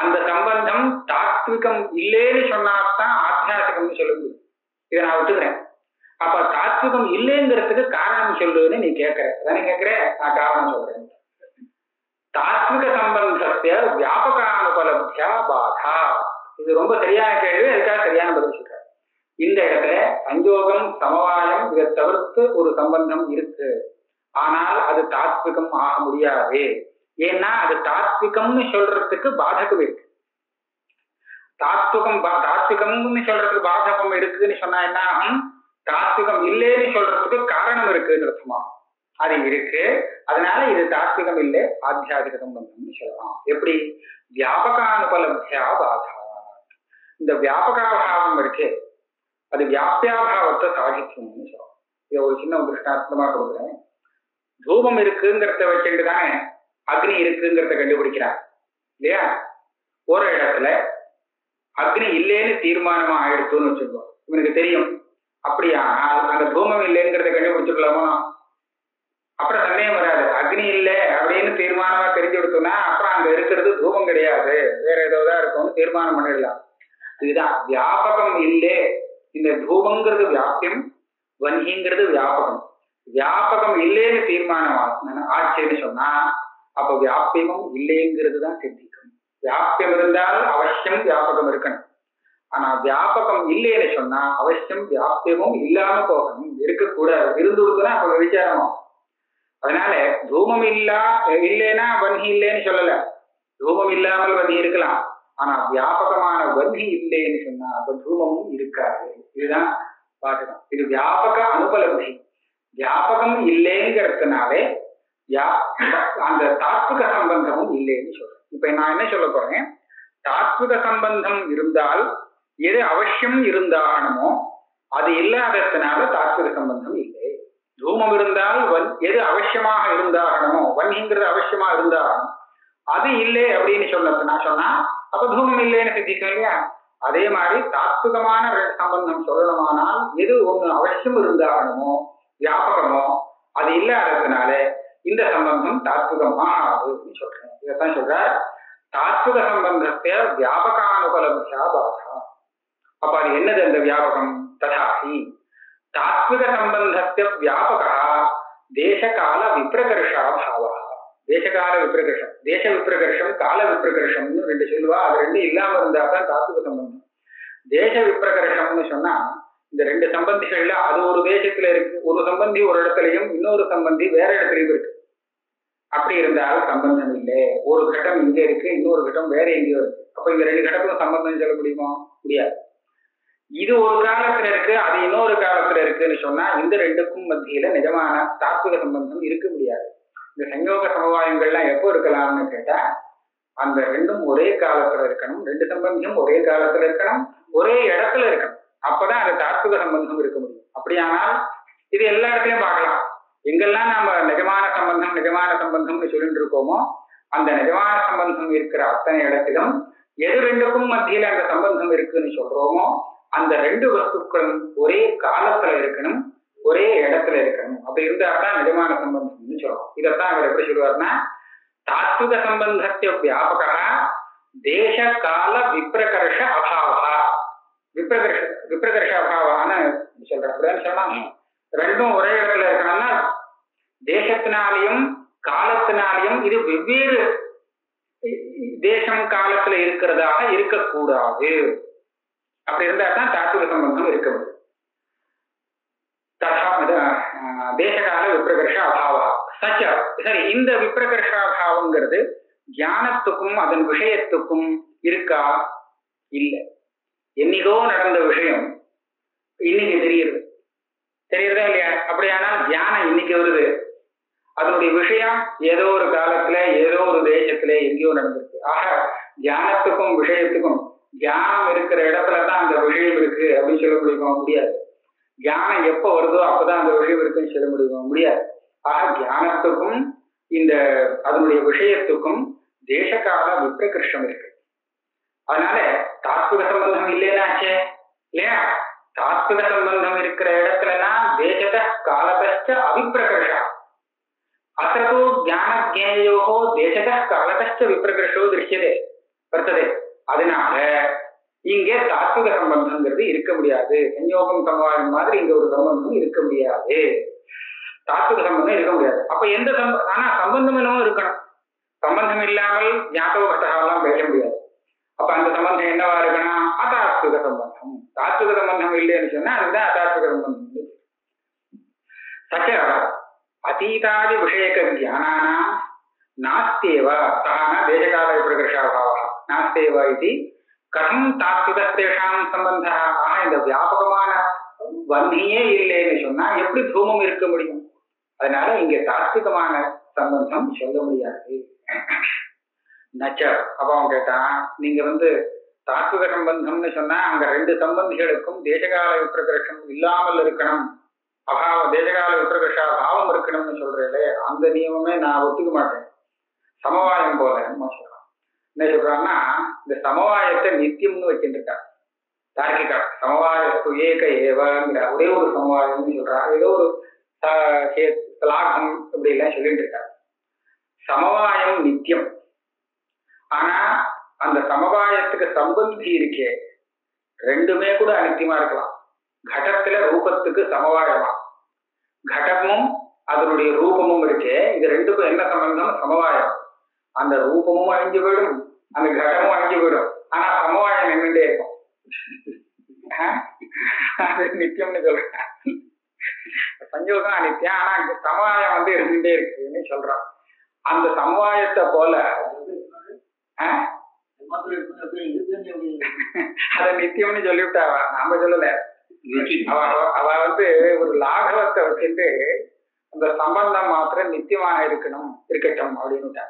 Speaker 2: அந்த சம்பந்தம் தாத்விகம் இல்லைன்னு சொன்னால்தான் ஆத்தியாசிகம்னு சொல்ல முடியும். இதை நான் விட்டுக்கிறேன். அப்ப தாத்விகம் இல்லைங்கிறதுக்கு காரணம் சொல்லுன்னு நீ கேட்கிற, அதானே கேட்கிற, நான் காரணம் சொல்றேன். தாத்விக சம்பந்தத்தை வியாபகானுபலப்தியா பாதா. இது ரொம்ப சரியான கேள்வி, அதுக்காக சரியான பதில் சொல்றாரு. இந்த இடத்துல சஞ்சோகம் சமவாயம் இதை தவிர்த்து ஒரு சம்பந்தம் இருக்கு, ஆனால் அது தாத்விகம் ஆக முடியாது. ஏன்னா அது தாத்விகம்னு சொல்றதுக்கு பாதகம் இருக்கு. தாத்விகம்னு சொல்றதுக்கு பாதகம் இருக்குன்னு சொன்னா என்ன ஆகும், தாத்விகம் இல்லைன்னு சொல்றதுக்கு காரணம் இருக்குன்னு அர்த்தமா. அது இருக்கு, அதனால இது தாத்விகம் இல்லை ஆத்தியாதிக சம்பந்தம்னு சொல்லலாம். எப்படி, வியாபகானுபலப்தியா பாதா. இந்த வியாபகாபாவம் இருக்கு, அது வியாபியாபாவத்தை சாதிக்கும்னு சொல்லலாம். இதை ஒரு சின்ன திருஷ்டாந்தமா கொடுக்குறேன். தூபம் இருக்குங்கிறத வச்சுட்டு தானே அக்னி இருக்குங்கிறத கண்டுபிடிக்கிறான் இல்லையா. ஒரு இடத்துல அக்னி இல்லைன்னு தீர்மானமா ஆயிடுத்துன்னு வச்சுருக்கோம், இவனுக்கு தெரியும். அப்படியானால் அந்த தூமம் இல்லைங்கிறத கண்டுபிடிச்சுக்கலாமா? அப்புறம் சந்தேகம் வராது. அக்னி இல்லை அப்படின்னு தீர்மானமா தெரிஞ்சு கொடுத்தோம்னா அப்புறம் அங்க இருக்கிறது தூமம் கிடையாது, வேற ஏதோதான் இருக்கும்னு தீர்மானம் பண்ணிடலாம். இதுதான் வியாபகம் இல்லை. இந்த தூமங்கிறது வியாபியம், வன்கிங்கிறது வியாபகம். வியாபகம் இல்லைன்னு தீர்மானம் ஆட்சின்னு சொன்னா அப்ப வியாபியமும் இல்லைங்கிறது தான் சித்திக்கும். வியாபியம் இருந்தால் அவசியம் வியாபகம் இருக்கணும். ஆனா வியாபகம் இல்லைன்னு சொன்னா அவசியம் வியாபியமும் இல்லாம போகணும், இருக்கக்கூடாது. இருந்து கொடுத்தனா அப்ப விசாரமாகும். அதனால தூமம் இல்லைன்னா வன்கி இல்லைன்னு சொல்லல, தூமம் இல்லாமல் வன்கி இருக்கலாம். ஆனா வியாபகமான வன்கி இல்லைன்னு சொன்னா அப்ப தூமமும் இருக்காது. இதுதான் பாட்டுதான். இது வியாபக அனுபலப்தி. வியாபகம் இல்லைங்கிறதுனாலே அந்த தாத்விக சம்பந்தமும் இல்லைன்னு சொல்றேன். இப்ப நான் என்ன சொல்ல போறேன், தாத்விக சம்பந்தம் இருந்தால் எது அவசியம் இருந்தாகணுமோ அது இல்லாததுனால தாத்விக சம்பந்தம் இல்லை. தூமம் இருந்தால் எது அவசியமாக இருந்தாகணுமோ, வன்கிங்கிறது அவசியமா இருந்தாகணும், அது இல்லை அப்படின்னு நான் சொன்னா அப்ப தூமம் இல்லைன்னு சித்திக்கும் இல்லையா. அதே மாதிரி தாத்விகமான சம்பந்தம் சொல்லணுமானால் எது ஒண்ணு அவசியம் இருந்தாகணுமோ வியாபகமோ அது இல்லாததுனால இந்த சம்பந்தம் தாத்விகமாகுதுன்னு சொல்றேன். இதைத்தான் சொல்ற தாத்விக சம்பந்தத்தை வியாபகானுபலப்தியா பாதா. அப்ப அது என்னது அந்த வியாபகம்? ததாஹி தாத்விக சம்பந்தத்தை வியாபகா தேசகால விப்ரகர்ஷா பாவா. தேசகால விப்ரகர்ஷம், தேச விப்ரகர்ஷம், கால விப்ரகர்ஷம்னு ரெண்டு சொல்லுவா. அது ரெண்டு இல்லாம இருந்தா தான் தாத்விக சம்பந்தம். தேச விப்ரகர்ஷம்னு சொன்னா இந்த ரெண்டு சம்பந்திகள்ல அது ஒரு தேசத்துல இருக்கு, ஒரு சம்பந்தி ஒரு இடத்துலயும் இன்னொரு சம்பந்தி வேற இடத்துலயும் இருக்கு. அப்படி இருந்தால் சம்பந்தம் இல்லை. ஒரு கட்டம் இங்க இருக்கு, இன்னொரு கட்டம் வேற எங்கேயோ இருக்கு. அப்ப இந்த ரெண்டு கட்டத்துக்கும் சம்பந்தம் சொல்ல முடியுமா? முடியாது. இது ஒரு காலத்துல இருக்கு, அது இன்னொரு காலத்துல இருக்குன்னு சொன்னா இந்த ரெண்டுக்கும் மத்தியில நிஜமான தாத்விக சம்பந்தம் இருக்க முடியாது. இந்த சஞ்சோக சமவாயங்கள்லாம் எப்போ இருக்கலாம்னு கேட்டா அந்த ரெண்டும் ஒரே காலத்துல இருக்கணும், ரெண்டு சம்பந்தியும் ஒரே காலத்துல இருக்கணும், ஒரே இடத்துல இருக்கணும். அப்பதான் அந்த தாத்விக சம்பந்தம் இருக்க முடியும். அப்படியானால் இது எல்லா இடத்துலயும் பார்க்கலாம். எங்கெல்லாம் நம்ம நிஜமான சம்பந்தம்னு சொல்லிட்டு இருக்கோமோ அந்த நிஜமான சம்பந்தம் இருக்கிற அத்தனை இடத்திலும் எது ரெண்டுக்கும் மத்தியில அந்த சம்பந்தம் இருக்குன்னு சொல்றோமோ அந்த ரெண்டு வஸ்துக்களும் ஒரே காலத்துல இருக்கணும், ஒரே இடத்துல இருக்கணும். அப்படி இருந்தால்தான் நிஜமான சம்பந்தம்னு சொல்றோம். இதைத்தான் அவர் எப்படி சொல்லுவாருன்னா தாத்விக சம்பந்தத்தை வியாபகா தேச கால விப்ரகர்ஷ அபாவா. விப்ரகர்ஷ அபாவான்னு சொல்றேன் சொன்னா ரெண்டும் ஒரே இடத்துல இருக்கணும்னா தேசத்தினாலையும் காலத்தினாலையும் இது வெவ்வேறு தேசம் காலத்துல இருக்கிறதாக இருக்கக்கூடாது. அப்படி இருந்தா தான் தாத்விக சம்பந்தம் இருக்க முடியும். தேசகால விப்ரகர்ஷ அபாவா சச்ச. சரி, இந்த விப்ரகர்ஷ அபாவங்கிறது ஞானத்துக்கும் அதன் விஷயத்துக்கும் இருக்கா? இல்லை. என்னைக்கோ நடந்த விஷயம் இன்னைக்கு தெரியுறதா இல்லையா? அப்படியானால் தியானம் இன்னைக்கு வருது, அதனுடைய விஷயம் ஏதோ ஒரு காலத்துல ஏதோ ஒரு தேசத்துல எங்கேயோ நடந்திருக்கு. ஆக தியானத்துக்கும் விஷயத்துக்கும் தியானம் இருக்கிற இடத்துலதான் அந்த விஷயம் இருக்கு அப்படின்னு சொல்ல முடியாது. தியானம் எப்ப வருதோ அப்பதான் அந்த விஷயம் இருக்குன்னு சொல்ல முடியாது. ஆக தியானத்துக்கும் இந்த அதனுடைய விஷயத்துக்கும் தேசகால விப்ரகிருஷ்டம் இருக்கு. அதனால தாத்விக சம்பந்தம் இல்லைன்னாச்சே இல்லையா? தாத்விக சம்பந்தம் இருக்கிற இடத்துலலாம் தேசத காலத்த அவிப்ரகர்ஷா. அத்தோ ஞான ஜேயோகோ தேசத காலத்த விப்ரகர்ஷோ திருஷ்யதே வர்த்ததே. அதனால இங்கே தாத்விக சம்பந்தம்ங்கிறது இருக்க முடியாது. சஞ்யோகம் சமவாயம் மாதிரி இங்க ஒரு சம்பந்தம் இருக்க முடியாது. தாத்விக சம்பந்தம் இருக்க முடியாது. அப்ப எந்த ஆனா சம்பந்தம் என்னவோ இருக்கணும். சம்பந்தம் இல்லாமல் ஞாபகத்தெல்லாம் பேச முடியாது. அப்ப அந்த சம்பந்தம் என்னவா இருக்கணும்? அதாத்விக சம்பந்தம். தாத்விக சம்பந்தம் இல்லைன்னு சொன்னா அதுதான் அதாத்விக சம்பந்தம். சச்ச அதீதாதி விஷயக ஞானானா நாஸ்தேவ சஹ தேசகால விப்ரகர்ஷாபாவ நாஸ்தேவ இது கதம் தாத்விகத்தேஷாம் சம்பந்தா. ஆக இந்த வியாபகமான வன்னியே இல்லைன்னு சொன்னா எப்படி தூமம் இருக்க முடியும்? அதனால இங்க தாத்விகமான சம்பந்தம் சொல்ல முடியாது. நச்ச. அப்ப அவன் கேட்டான், நீங்க தாத்விக சம்பந்தம்னு சொன்னா அங்க ரெண்டு சம்பந்திகளுக்கும் தேசகால விப்ரகர்ஷம் இல்லாமல் இருக்கணும், தேசகால விப்ரகர்ஷா பாவம் இருக்கணும்னு சொல்றேன். அந்த நியமமே நான் ஒத்துக்க மாட்டேன். சமவாயம் போல சொல்றான். என்ன சொல்றான்னா, இந்த சமவாயத்தை நித்தியம்னு வச்சுட்டு இருக்கான் தார்க்கிகா. சமவாயத்து ஏக ஏவங்கிற ஒரே ஒரு சமவாயம்னு சொல்றான். ஏதோ ஒரு லாகம் இப்படி எல்லாம் சொல்லிட்டு இருக்காரு. சமவாயம் நித்தியம். ஆனா அந்த சமவாயத்துக்கு சம்பந்தி இருக்கே ரெண்டுமே கூட அனித்தியமா இருக்கலாம். கடத்துல ரூபத்துக்கு சமவாயமா, கடமும் அதனுடைய ரூபமும் இருக்கே, இது ரெண்டுக்கும் என்ன சம்பந்தம்? சமவாயம். அந்த ரூபமும் அழிஞ்சு போயிடும், அந்த கடமும் அழிஞ்சு போயிடும். ஆனா சமவாயம் என்னண்டே இருக்கும். அது நித்தியம்னு சொல்றேன். சஞ்சோகம் அனித்தியம். ஆனா இங்க சமவாயம் இருந்துட்டே இருக்குன்னு சொல்றான். அந்த சமவாயத்தை போல அத நித்தியம்னு சொல்லிவிட்டாவா, நாம சொல்லல. அவ ஒரு லாகவத்தை வச்சுட்டு அந்த சம்பந்தம் மாத்திரம் நித்தியமாக இருக்கட்டும் அப்படின்னு.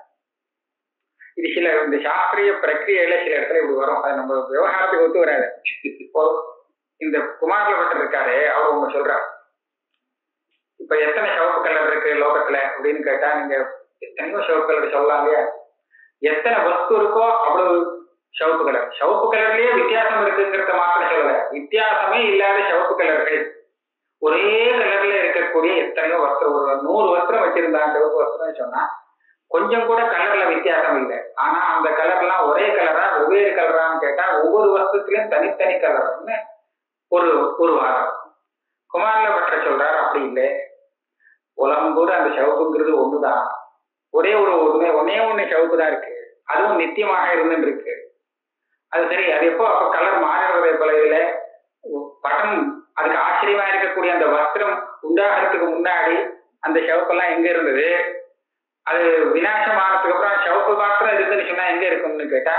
Speaker 2: இது சில இந்த சாஸ்திரிய பிரக்கிரியில சில இடத்துல இப்படி வரும். அது நம்ம விவகாரத்துக்கு ஒத்து வராது. இப்போ இந்த குமாரல பட்டர் இருக்காரு, அவர் ஒண்ணு சொல்றாரு. இப்ப எத்தனை சிவப்பு கலர் இருக்கு லோகத்துல அப்படின்னு கேட்டா நீங்க எத்தனையோ சிவப்பு கலர் சொல்லலாம் இல்லையா? எத்தனை வஸ்து இருக்கோ அவ்வளவு சிவப்பு கலர். சிவப்பு கலர்லயே வித்தியாசம் இருக்குங்கிறத மாத்திரம் சொல்லல, வித்தியாசமே இல்லாத சிவப்பு கலர்கள். ஒரே கலர்ல இருக்கக்கூடிய எத்தனையோ வஸ்திரம், ஒரு 100 வஸ்திரம் வச்சிருந்தாங்க சிவப்பு வஸ்திரம் சொன்னா கொஞ்சம் கூட கலர்ல வித்தியாசம் இல்லை. ஆனா அந்த கலர்லாம் ஒரே கலரா வெவ்வேறு கலரான்னு கேட்டா ஒவ்வொரு வஸ்துலயும் தனித்தனி கலர்னு ஒரு வாதம். குமாரல பற்ற சொல்றாரு அப்படி இல்லை, உலகம் கூட அந்த சிவப்புங்கிறது ஒண்ணுதான். ஒன்னே ஒண்ணு சிவப்பு தான் இருக்கு, அதுவும் நித்தியமாக இருந்துட்டு இருக்கு. அது சரி, அது எப்போ அப்ப கலர் மாறுறதே போல இதுல படம் அதுக்கு ஆச்சரியமா இருக்கக்கூடிய அந்த வஸ்திரம் உண்டாகிறதுக்கு முன்னாடி அந்த சிவப்பெல்லாம் எங்க இருந்தது? அது விநாசமானதுக்கு அப்புறம் சிவப்பு மாத்திரம் இருக்குன்னு சொன்னா எங்க இருக்கும்னு கேட்டா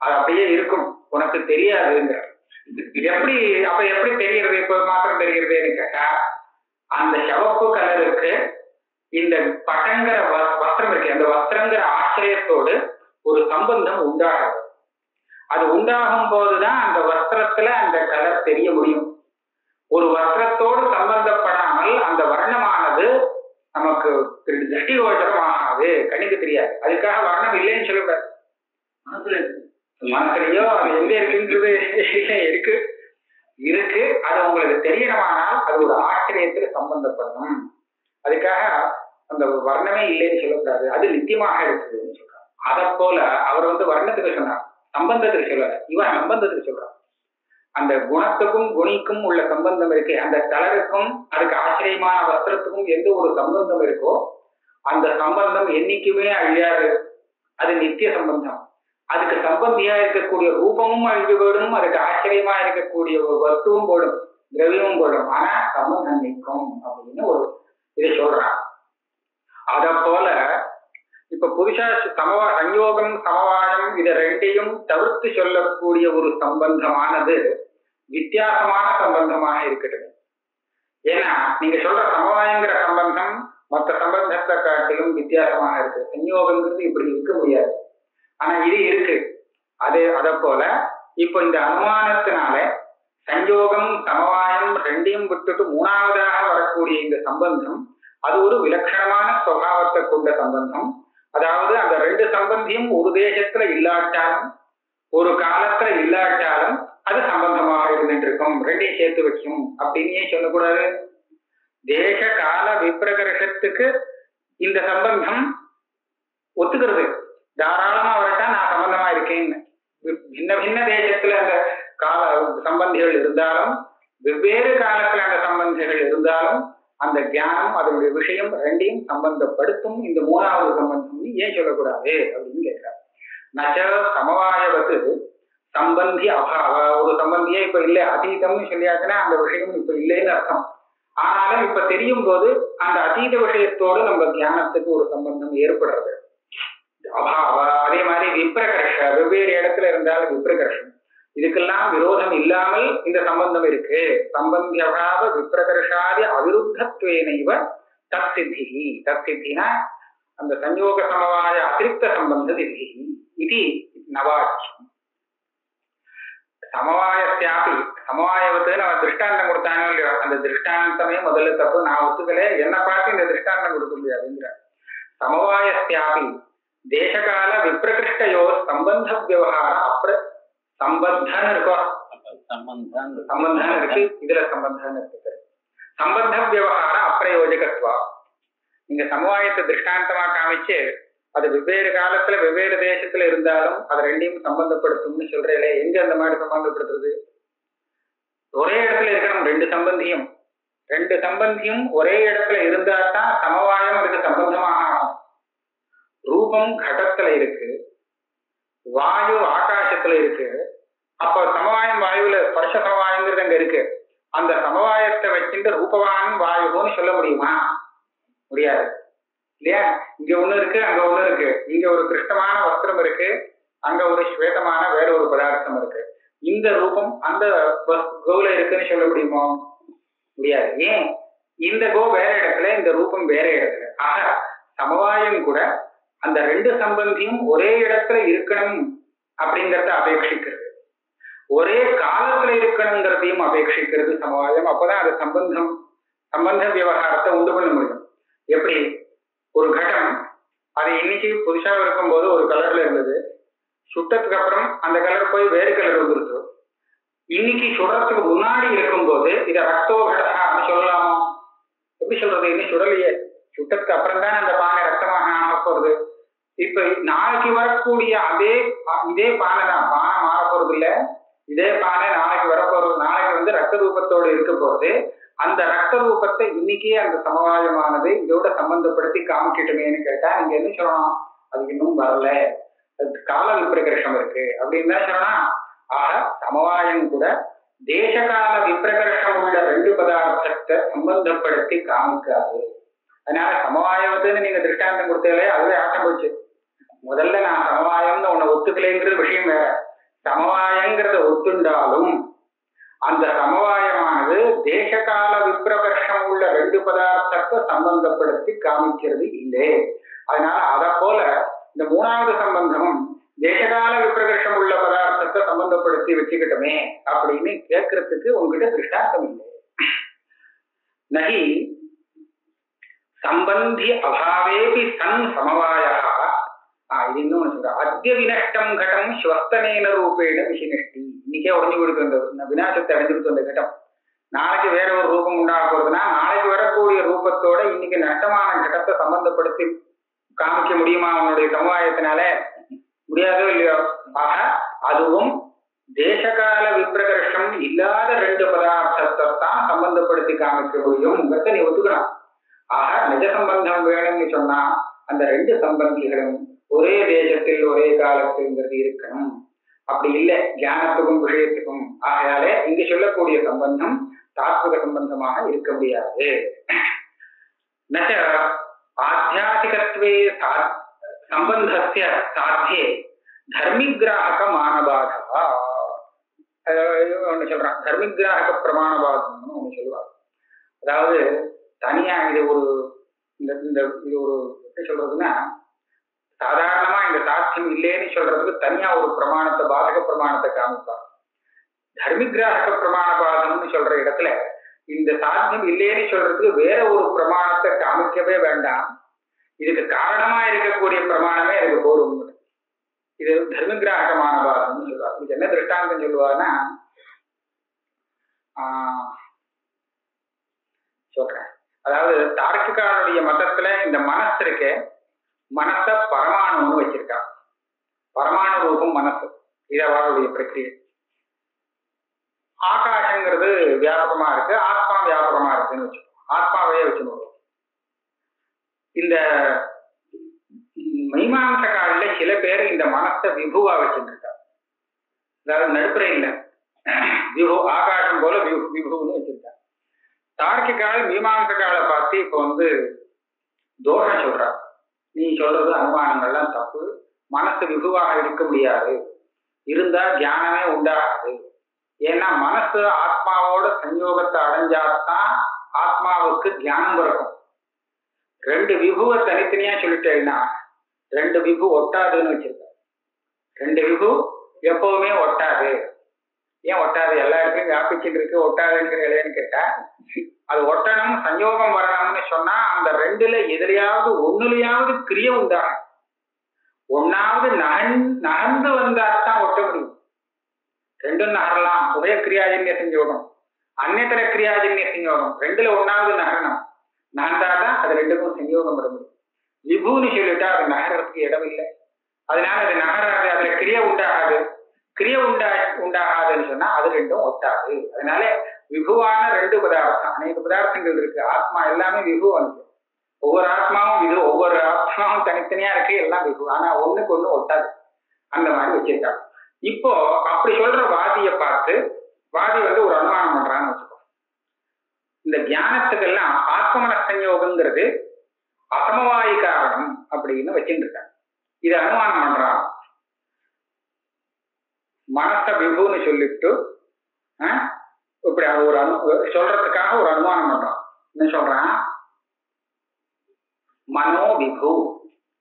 Speaker 2: அது அப்படியே இருக்கும், உனக்கு தெரியாதுங்க. எப்படி தெரிகிறது? இப்ப மாத்திரம் தெரிகிறதுன்னு கேட்டா அந்த சிவப்பு கலருக்கு இந்த பட்டங்கிற வஸ்திரம் இருக்கு, அந்த வஸ்திரங்கிற ஆச்சரியத்தோடு ஒரு சம்பந்தம் உண்டாகிறது. அது உண்டாகும் போதுதான் அந்த வஸ்திரத்துல அந்த கலர் தெரிய முடியும். ஒரு வஸ்திரத்தோடு சம்பந்தப்படாமல் அந்த வர்ணமானது நமக்கு திருஷ்டிகோச்சரம் ஆகாது, கண்ணுக்கு தெரியாது. அதுக்காக வர்ணம் இல்லைன்னு சொல்லக்கூடாது. மனசுலயோ அது எங்க இருக்குன்றது இருக்கு. அது உங்களுக்கு தெரியணுமானால் அது ஒரு ஆச்சரியத்துல சம்பந்தப்படணும். அதுக்காக அந்த வர்ணமே இல்லைன்னு சொல்லக்கூடாது, அது நித்தியமாக இருக்குதுன்னு சொல்றாரு. அதை போல அவர் வர்ணத்துக்கு சொன்னார். சம்பந்தத்துக்கு சொல்லல, இவன் சம்பந்தத்துக்கு சொல்றான். அந்த குணத்துக்கும் குணிக்கும் உள்ள சம்பந்தம் இருக்கு, அந்த கலருக்கும் அதுக்கு ஆச்சரியமான வஸ்திரத்துக்கும் எந்த ஒரு சம்பந்தம் இருக்கோ அந்த சம்பந்தம் என்னைக்குமே அழியாது, அது நித்திய சம்பந்தம். அதுக்கு சம்பந்தியா இருக்கக்கூடிய ரூபமும் அழிஞ்சு போயிடும், அதுக்கு ஆச்சரியமா இருக்கக்கூடிய ஒரு வஸ்துவும் போயிடும், திரவியமும் போயிடும், ஆனா சம்பந்தம் நிற்கும் அப்படின்னு ஒரு இதை சொல்றான். அத போல இப்ப புதுசா சம்யோகம் சமவாயம் இத ரெண்டையும் தவிர்த்து சொல்லக்கூடிய ஒரு சம்பந்தமானது வித்தியாசமான சம்பந்தமாக இருக்கட்டும். ஏன்னா நீங்க சொல்ற சமவாயங்கிற சம்பந்தம் மற்ற சம்பந்தத்தை காட்டிலும் வித்தியாசமாக இருக்கு. சம்யோகங்கிறது இப்படி இருக்க முடியாது, ஆனா இது இருக்கு. அத போல இப்ப இந்த அனுமானத்தினால சஞ்சோகம் சமவாயம் ரெண்டையும் விட்டுட்டு மூணாவதாக வரக்கூடிய இந்த சம்பந்தம் அது ஒரு விலட்சணமான சுபாவத்தை கொண்ட சம்பந்தம். அதாவது அந்த ரெண்டு சம்பந்தியும் ஒரு தேசத்துல இல்லாட்டாலும் ஒரு காலத்துல இல்லாட்டாலும் அது சம்பந்தமாக இருந்துட்டு இருக்கும், ரெண்டையும் சேர்த்து வைக்கும் அப்படின்னு சொல்லக்கூடாது. தேச கால விப்ரகர்ஷத்துக்கு இந்த சம்பந்தம் ஒத்துக்கிறது, தாராளமா வரட்டா நான் சம்பந்தமா இருக்கேன்னு. பின்ன பின்ன தேசத்துல அந்த கால சம்பந்திகள் இருந்தாலும் வெவ்வேறு காலத்துல அந்த சம்பந்திகள் இருந்தாலும் அந்த ஞானம் அதனுடைய விஷயம் ரெண்டையும் சம்பந்தப்படுத்தும். இந்த மூணாவது சம்பந்தம் ஏன் சொல்லக்கூடாது அப்படின்னு கேட்கிறார். நச்ச சமவாயவத்து சம்பந்தி அபாவ, ஒரு சம்பந்தியே இப்ப இல்லை, அதீதம்னு சொல்லியாச்சுன்னா அந்த விஷயம் இப்ப இல்லைன்னு அர்த்தம். ஆனாலும் இப்ப தெரியும் போது அந்த அதீத விஷயத்தோடு நம்ம தியானத்துக்கு ஒரு சம்பந்தம் ஏற்படுறது அபாவ. அதே மாதிரி விப்ரகர்ஷ, வெவ்வேறு இடத்துல இருந்தாலும் விப்ரகர்ஷம், இதுக்கெல்லாம் விரோதம் இல்லாமல் இந்த சம்பந்தம் இருக்கு. சம்பந்தி அபாவ விப்ரகர்ஷாதி அவிருத்தத்வேனைவ தத் சித்தி. தத் சித்தினா அந்த சஞ்சோக சமவாய அதிருப்த சம்பந்த சித்தி இது நவாட்சியம். சமவாயத்தியாபி சமவாயவத்துன்னு அவன் திருஷ்டாந்தம் கொடுத்தானோ இல்லையோ, அந்த திருஷ்டாந்தமே முதல்ல தப்பு, நான் ஒத்துக்கல, என்ன பார்த்து இந்த திருஷ்டாந்தம் கொடுக்க முடியாதுங்கிற. சமவாயத்தியாபி தேசகால விப்ரகிருஷ்டயோ சம்பந்த விவகார சம்பந்தம் இருக்கோ, சம்பந்தம் இருக்கு, இதுல சம்பந்தம் இருக்கு. சம்பந்த விவகார அப்பிரயோஜகத்வா. நீங்க சமவாயத்தை திருஷ்டாந்தமா காமிச்சு அது வெவ்வேறு காலத்துல வெவ்வேறு தேசத்துல இருந்தாலும் அது ரெண்டையும் சம்பந்தப்படுத்தும்னு சொல்றேன். எங்க அந்த மாதிரி சம்பந்தப்படுத்துறது? ஒரே இடத்துல இருக்கணும் ரெண்டு சம்பந்தியும் ஒரே இடத்துல இருந்தா தான் சமவாயம் அதுக்கு சம்பந்தமாக ஆகும். ரூபம் கடத்துல இருக்கு, வாயு ஆகாசத்துல இருக்கு, அப்ப சமவாயம் வாயுல ஸ்பர்ஷ சமவாயங்கிறது அங்க இருக்கு. அந்த சமவாயத்தை வச்சுட்டு ரூபவான் வாயுன்னு சொல்ல முடியுமா? முடியாது இல்லையா? இங்க ஒண்ணு இருக்கு, அங்க ஒண்ணு இருக்கு, இங்க ஒரு கிருஷ்ணமான வஸ்திரம் இருக்கு, அங்க ஒரு ஸ்வேதமான வேற ஒரு பதார்த்தம் இருக்கு. இந்த ரூபம் அந்த கோல இருக்குன்னு சொல்ல முடியுமோ? முடியாது. ஏன்? இந்த கோ வேற இடத்துல, இந்த ரூபம் வேற இடத்துல. ஆக சமவாயம் கூட அந்த ரெண்டு சம்பந்தியும் ஒரே இடத்துல இருக்கணும் அப்படிங்கறத அபேட்சிக்கிறது, ஒரே காலத்துல இருக்கணுங்கிறதையும் அபேட்சிக்கிறது சமவாயம். அப்பதான் அது சம்பந்த விவகாரத்தை உண்டு பண்ண முடியும். எப்படி? ஒரு கடம் அது இன்னைக்கு புதுசா இருக்கும் போது ஒரு கலர்ல இருந்தது, சுட்டத்துக்கு அப்புறம் அந்த கலர் போய் வேறு கலர் வந்துருக்கு. இன்னைக்கு சுடுறதுக்கு முன்னாடி இருக்கும் போது இதை ரத்தோகடான்னு சொல்லலாமோ? எப்படி சொல்றது? இன்னும் சுடலையே, சுட்டத்துக்கு அப்புறம் தானே அந்த பானை ரத்தமாக ஆக போறது. இப்ப நாளைக்கு வரக்கூடிய இதே பானை தான், பானை மாற போறது இல்ல, இதே பானை நாளைக்கு வரப்போறது. நாளைக்கு ரத்த ரூபத்தோடு இருக்க போறது. அந்த ரத்த ரூபத்தை இன்னைக்கே அந்த சமவாயமானது இதோட சம்பந்தப்படுத்தி காமிக்கட்டுமேன்னு கேட்டா நீங்க என்ன சொல்லணும்? அது இன்னும் வரல, அது கால விப்ரகர்ஷம் இருக்கு அப்படின்னு தான் சொல்லணும். ஆக சமவாயம் கூட தேசகால விப்ரகர்ஷம் உள்ள ரெண்டு பதார்த்தத்தை சம்பந்தப்படுத்தி காமிக்காது. அதனால சமவாயத்துன்னு நீங்க திருஷ்டாந்தம் கொடுத்தாலே அதுவே ஆட்டம் போச்சு. முதல்ல நான் சமவாயம்னு உன்னை ஒத்துக்கலைங்கிறது விஷயம் வேற. சமவாயங்கிறத ஒத்துண்டாலும் அந்த சமவாயமானது தேசகால விப்ரகர்ஷம் உள்ள ரெண்டு பதார்த்தத்தை சம்பந்தப்படுத்தி காமிக்கிறது இல்லை. அதனால அத போல இந்த மூணாவது சம்பந்தமும் தேசகால விப்ரகர்ஷம் உள்ள பதார்த்தத்தை சம்பந்தப்படுத்தி வச்சுக்கிட்டோமே அப்படின்னு கேட்கறதுக்கு உங்ககிட்ட திருஷ்டாந்தம் இல்லை. நகி சம்பந்தி அபாவேபி சன் சமவாயா. இது இன்னொன்னு சொல்ற, அத்திய வினஷ்டம் கட்டம் ஸ்வஸ்தனேன ரூபேண விசினஷ்டி. இன்னைக்கே உடஞ்சு கொடுக்குற விநாசத்தை அடைஞ்சிருக்கு அந்த கட்டம். நாளைக்கு வேற ஒரு ரூபம் உண்டாக போறதுன்னா நாளைக்கு வரக்கூடிய ரூபத்தோட இன்னைக்கு நஷ்டமான கட்டத்தை சம்பந்தப்படுத்தி காமிக்க முடியுமா அவனுடைய சமுதாயத்தினால? முடியாதோ இல்லையோ. ஆக அதுவும் தேசகால விப்ரகர்ஷம் இல்லாத ரெண்டு பதார்த்தத்தை தான் சம்பந்தப்படுத்தி காமிக்க முடியும் நீ ஒத்துக்கலாம். ஆக நிஜ சம்பந்தம் வேணும்னு சொன்னா அந்த ரெண்டு சம்பந்திகளும் ஒரே தேசத்தில் ஒரே காலத்தில் இருக்கணும். அப்படி இல்லை ஞானத்துக்கும் விஷயத்துக்கும். ஆகையாலே இங்கு சொல்லக்கூடிய சம்பந்தம் தாத்விக சம்பந்தமாக இருக்க முடியாது. ஆத்தியாசிகத்வே சம்பந்தஸ்ய சாத்தியே தர்மிகிராஹக மானபாதா ஒண்ணு சொல்றான். தர்மிகிராஹக பிரமாணபாதம்னு ஒண்ணு சொல்லுவாங்க. அதாவது தனியா இது ஒரு இது ஒரு எப்படி சொல்றதுன்னா, சாதாரணமா இந்த சாத்தியம் இல்லைன்னு சொல்றதுக்கு தனியா ஒரு பிரமாணத்தை பாதக பிரமாணத்தை காமிப்பாங்க. தர்மிகிராஹக பிரமாணபாதம்னு சொல்ற இடத்துல இந்த சாத்தியம் இல்லைன்னு சொல்றதுக்கு வேற ஒரு பிரமாணத்தை காமிக்கவே வேண்டாம். இதுக்கு காரணமா இருக்கக்கூடிய பிரமாணமே எனக்கு போரும். இது தர்மிகிராஹக மானபாதம்னு சொல்லுவாங்க. இதுக்கு என்ன திருஷ்டாந்தம் சொல்லுவாங்கன்னா, சொல்றேன். அதாவது தார்க்கிகாருடைய மதத்துல இந்த மனசு இருக்கு, மனச பரமாணுன்னு வச்சிருக்கா. பரமாணு ரூபம் மனசு, இது அவருடைய பிரக்கிரியை. ஆகாசங்கிறது வியாபகமா இருக்கு, ஆத்மா வியாபகமா இருக்குன்னு வச்சுக்கோம். ஆத்மாவையே வச்சுக்கணும். இந்த மீமாம்சகால சில பேர் இந்த மனசை விபுவா வச்சிருக்காங்க. அதாவது நடுப்புற இல்லை, விபு ஆகாசம் போல விபுன்னு வச்சிருக்காங்க. தார்க்கிகால மீமாம்சகால பார்த்து இப்ப தோஷம் சொல்றா. நீ சொல்றது அனுமானங்கள்லாம் தப்பு, மனசு விபுவாக இருக்க முடியாது, இருந்தா தியானமே உண்டாகாது. ஏன்னா மனசு ஆத்மாவோட சஞ்சோகத்தை அடைஞ்சாதான் ஆத்மாவுக்கு தியானம் பிறக்கும். ரெண்டு விபுவை தனித்தனியா சொல்லிட்டேன்னா ரெண்டு விபு ஒட்டாதுன்னு வச்சிருக்க. ரெண்டு விபு எப்பவுமே ஒட்டாது. ஏன் ஒட்டாது? எல்லா இடத்துலையும் வியாபிச்சுட்டு இருக்கு, ஒட்டாதுன்னு கேட்டா அது ஒட்டணும், சஞ்சோகம் வரணும்னு சொன்னா அந்த ரெண்டுல எதிரையாவது ஒண்ணுலையாவது கிரியை உண்டாகும். ஒன்னாவது நகர்ந்து வந்தாத்தான் ஒட்ட முடியும். ரெண்டும் நகரலாம். உபய கிரியாஜன்ய சஞ்சோகம், அந்நியதர கிரியாஜன்ய சஞ்சோகம், ரெண்டுல ஒன்னாவது நகரணும். நகர்ந்தாதான் அது ரெண்டுக்கும் சஞ்சோகம் வர முடியும். விபுன்னு சொல்லிட்டா அது நகரத்துக்கு இடம் இல்லை. அதனால அது நகராது, அதுல கிரியை உண்டாகாது. கிரியை உண்டாகாதுன்னு சொன்னா அது ரெண்டும் ஒட்டாது. அதனால விபுவான ரெண்டு பதார்த்தம், அநேக பதார்த்தங்கள் இருக்கு. ஆத்மா எல்லாமே விபு வந்து, ஒவ்வொரு ஆத்மாவும் விபு, ஒவ்வொரு ஆத்மாவும் தனித்தனியா இருக்கு, எல்லாம் விபு. ஆனா ஒண்ணுக்கு ஒண்ணு ஒட்டாது. அந்த மாதிரி வச்சிருக்காங்க. இப்போ அப்படி சொல்ற வாதியை பார்த்து வாதி ஒரு அனுமானம் பண்றான்னு வச்சுக்கோ. இந்த தியானத்துக்கெல்லாம் ஆத்மன சஞ்சோகங்கிறது அசமவாயி காரணம் அப்படின்னு வச்சுட்டு இருக்காங்க. இது அனுமானம் பண்றான். மனச விபுன்னு சொல்லிட்டு இப்படி அது ஒரு சொல்றதுக்காக ஒரு அனுமானம் பண்றான். என்ன சொல்றான்? மனோ விபு,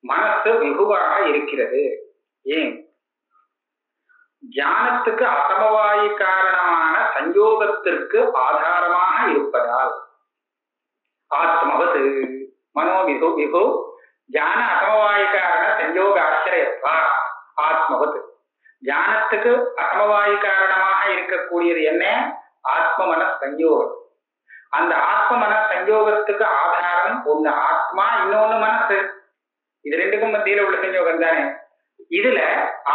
Speaker 2: மனசு விபுவாக இருக்கிறது. ஏன்? தியானத்துக்கு அசமவாயி காரணமான சஞ்சோகத்திற்கு ஆதாரமாக இருப்பதால். ஆத்மவது மனோ விபு விபு தியான அசமவாயி காரண சஞ்சோக ஆச்சரியப்பா ஆத்மவது. தியானத்துக்கு அசமவாயி காரணமாக இருக்கக்கூடியது என்ன? ஆத்ம மன சஞ்சோகம். அந்த ஆத்ம மன சஞ்சோகத்துக்கு ஆதாரம் ஒண்ணு ஆத்மா, இன்னொன்னு மனசு. இது ரெண்டுக்கும் மத்தியில உள்ள சஞ்சோகம் தானே. இதுல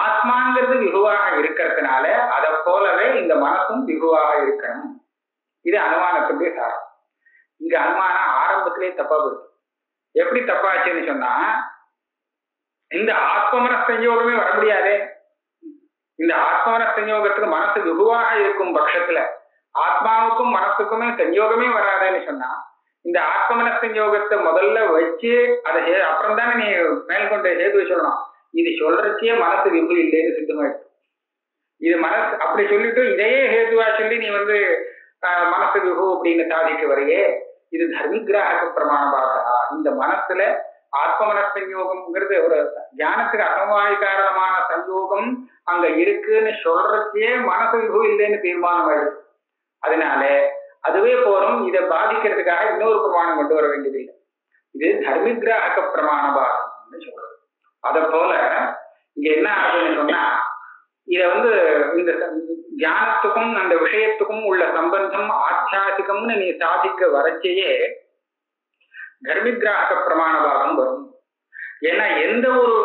Speaker 2: ஆத்மாங்கிறது விகுவாக இருக்கிறதுனால அதை போலவே இந்த மனசும் விகுவாக இருக்கணும். இது அனுமானத்துடைய சாரம். இங்க அனுமானம் ஆரம்பத்திலே தப்பா போயிருக்கு. எப்படி தப்பாச்சுன்னு சொன்னா, இந்த ஆத்மமன சஞ்சோகமே வர முடியாதே. இந்த ஆத்மமன சஞ்சோகத்துக்கு மனசு விகுவாக இருக்கும் பட்சத்துல ஆத்மாவுக்கும் மனசுக்குமே சஞ்சோகமே வராதுன்னு சொன்னா, இந்த ஆத்மமன சஞ்சோகத்தை முதல்ல வச்சு அதை அப்புறம் தானே நீ மேற்கொண்ட ஹேதுவை சொல்லணும். இது சொல்றச்சே மனசு விபு இல்லைன்னு சித்தமாயிடுச்சு. இது மனசு அப்படி சொல்லிட்டு இதையே ஹேதுவா சொல்லி நீ மனசு விபு அப்படின்னு சாதிக்க வரையே, இது தர்மிகிராஹக பிரமாணபாதா. இந்த மனசுல ஆத்மமன சஞ்சோகம்ங்கிறது ஒரு தியானத்துக்கு அசமவாயி காரணமான சஞ்சோகம் அங்க இருக்குன்னு சொல்றச்சே மனசு விபு இல்லைன்னு தீர்மானம் ஆயிடுச்சு. அதனால அதுவே போறோம், இதை பாதிக்கிறதுக்காக இன்னொரு பிரமாணம் கொண்டு வர வேண்டியதில்லை. இது தர்மிகிராஹக பிரமாணபாதம்னு சொல்றது. அதை போல இங்க என்ன ஆகுதுன்னு சொன்னா, இத இந்த தியானத்துக்கும் அந்த விஷயத்துக்கும் உள்ள சம்பந்தம் ஆத்தியாசிகம்னு நீ சாதிக்க வரச்சையே தர்மிகிராஹக பிரமாணபாதம் வரும். ஏன்னா எந்த ஒரு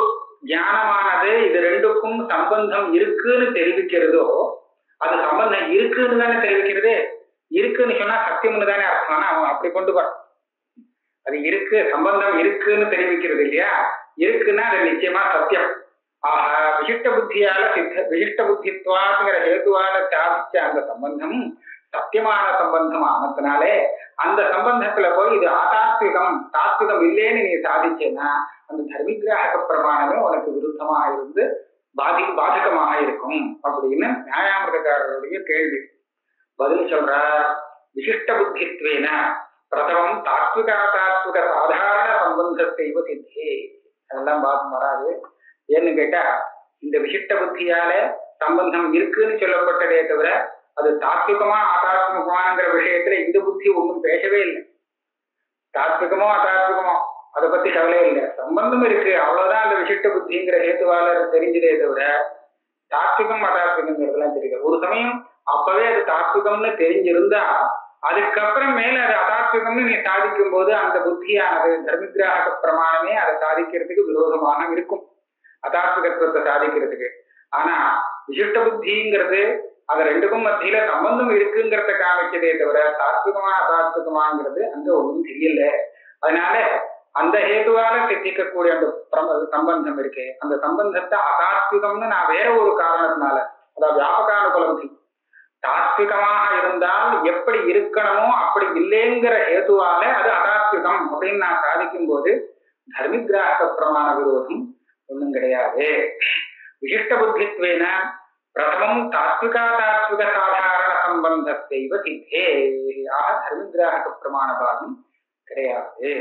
Speaker 2: ஞானமானது இது ரெண்டுக்கும் சம்பந்தம் இருக்குன்னு தெரிவிக்கிறதோ, அது சம்பந்தம் இருக்குன்னு தானே தெரிவிக்கிறது. இருக்குன்னு சொன்னா சத்தியம்னு தானே அர்த்தம். ஆனா அவன் அப்படி கொண்டு வர, அது இருக்கு, சம்பந்தம் இருக்குன்னு தெரிவிக்கிறது இல்லையா. இருக்குன்னா அது நிச்சயமா சத்தியம். ஆக விசிஷ்ட புத்தியால விசிஷ்ட புத்தித்வாங்கிற ஹேதுவால சாதிச்ச அந்த சம்பந்தம் சத்தியமான சம்பந்தம் ஆனதுனாலே அந்த சம்பந்தத்துல போய் இது ஆதாத்விகம் தாத்விகம் இல்லைன்னு நீ சாதிச்சேன்னா அந்த தர்மிகிராக பிரமாணமே உனக்கு விருத்தமாக இருந்து பாதகமாக இருக்கும் அப்படின்னு நியாயாமிரதக்காரருடைய கேள்வி. பதில் சொல்றார், விசிஷ்ட புத்தித்வேன பிரதமம் தாத்விக சாதாரண சம்பந்தத்தை சித்தே. அதெல்லாம் பாதம் வராது. ஏன்னு கேட்டா இந்த விசிஷ்ட புத்தியால சம்பந்தம் இருக்குன்னு சொல்லப்பட்டதே தவிர அது தாத்விகமா அதாத்மிகமாங்கிற விஷயத்துல இந்த புத்தி ஒன்றும் பேசவே இல்லை. தாத்விகமோ அதாத்விகமோ அதை பத்தி கவலையே இல்லை, சம்பந்தம் இருக்கு அவ்வளவுதான் அந்த விசிஷ்ட புத்திங்கிற ஹேத்துவால தெரிஞ்சதே தவிர தாத்விகம் அதாத்விகங்கிறதுலாம் தெரியல. ஒரு சமயம் அப்பவே அது தாத்விகம்னு தெரிஞ்சிருந்தா அதுக்கப்புறம் மேல அது அதாத்விகம்னு நீ சாதிக்கும் போது அந்த புத்தியானது தர்மிகிராக பிரமாணமே அதை சாதிக்கிறதுக்கு விரோதமாக இருக்கும், அதாத்விகத்துவத்தை சாதிக்கிறதுக்கு. ஆனா விசிஷ்ட புத்திங்கிறது அது ரெண்டுக்கும் மத்தியில சம்பந்தம் இருக்குங்கிறத காமிச்சதே தவிர தாத்விகமா அதாத்விகமாங்கிறது அங்க ஒன்றும் தெரியல. அதனால அந்த ஹேதுவால சித்திக்கக்கூடிய அந்த சம்பந்தம் இருக்கு, அந்த சம்பந்தத்தை அதாத்விகம்னு நான் வேற ஒரு காரணத்தினால, அதாவது வியாபகானுபலம்தி தாத்விகமாக இருந்தால் எப்படி இருக்கணுமோ அப்படி இல்லைங்கிற ஹேதுவால அது அதாத்விகம் அப்படின்னு நான் சாதிக்கும் போது தர்மிகிராக பிரமாண விரோதம் ஒன்றும் கிடையாது. விசிஷ்ட புத்தித்வேன பிரதமம் தாத்விக சாதாரண சம்பந்தத்தை சித்தே. ஆக தர்மிகிராக பிரமாண பாகம் கிடையாது.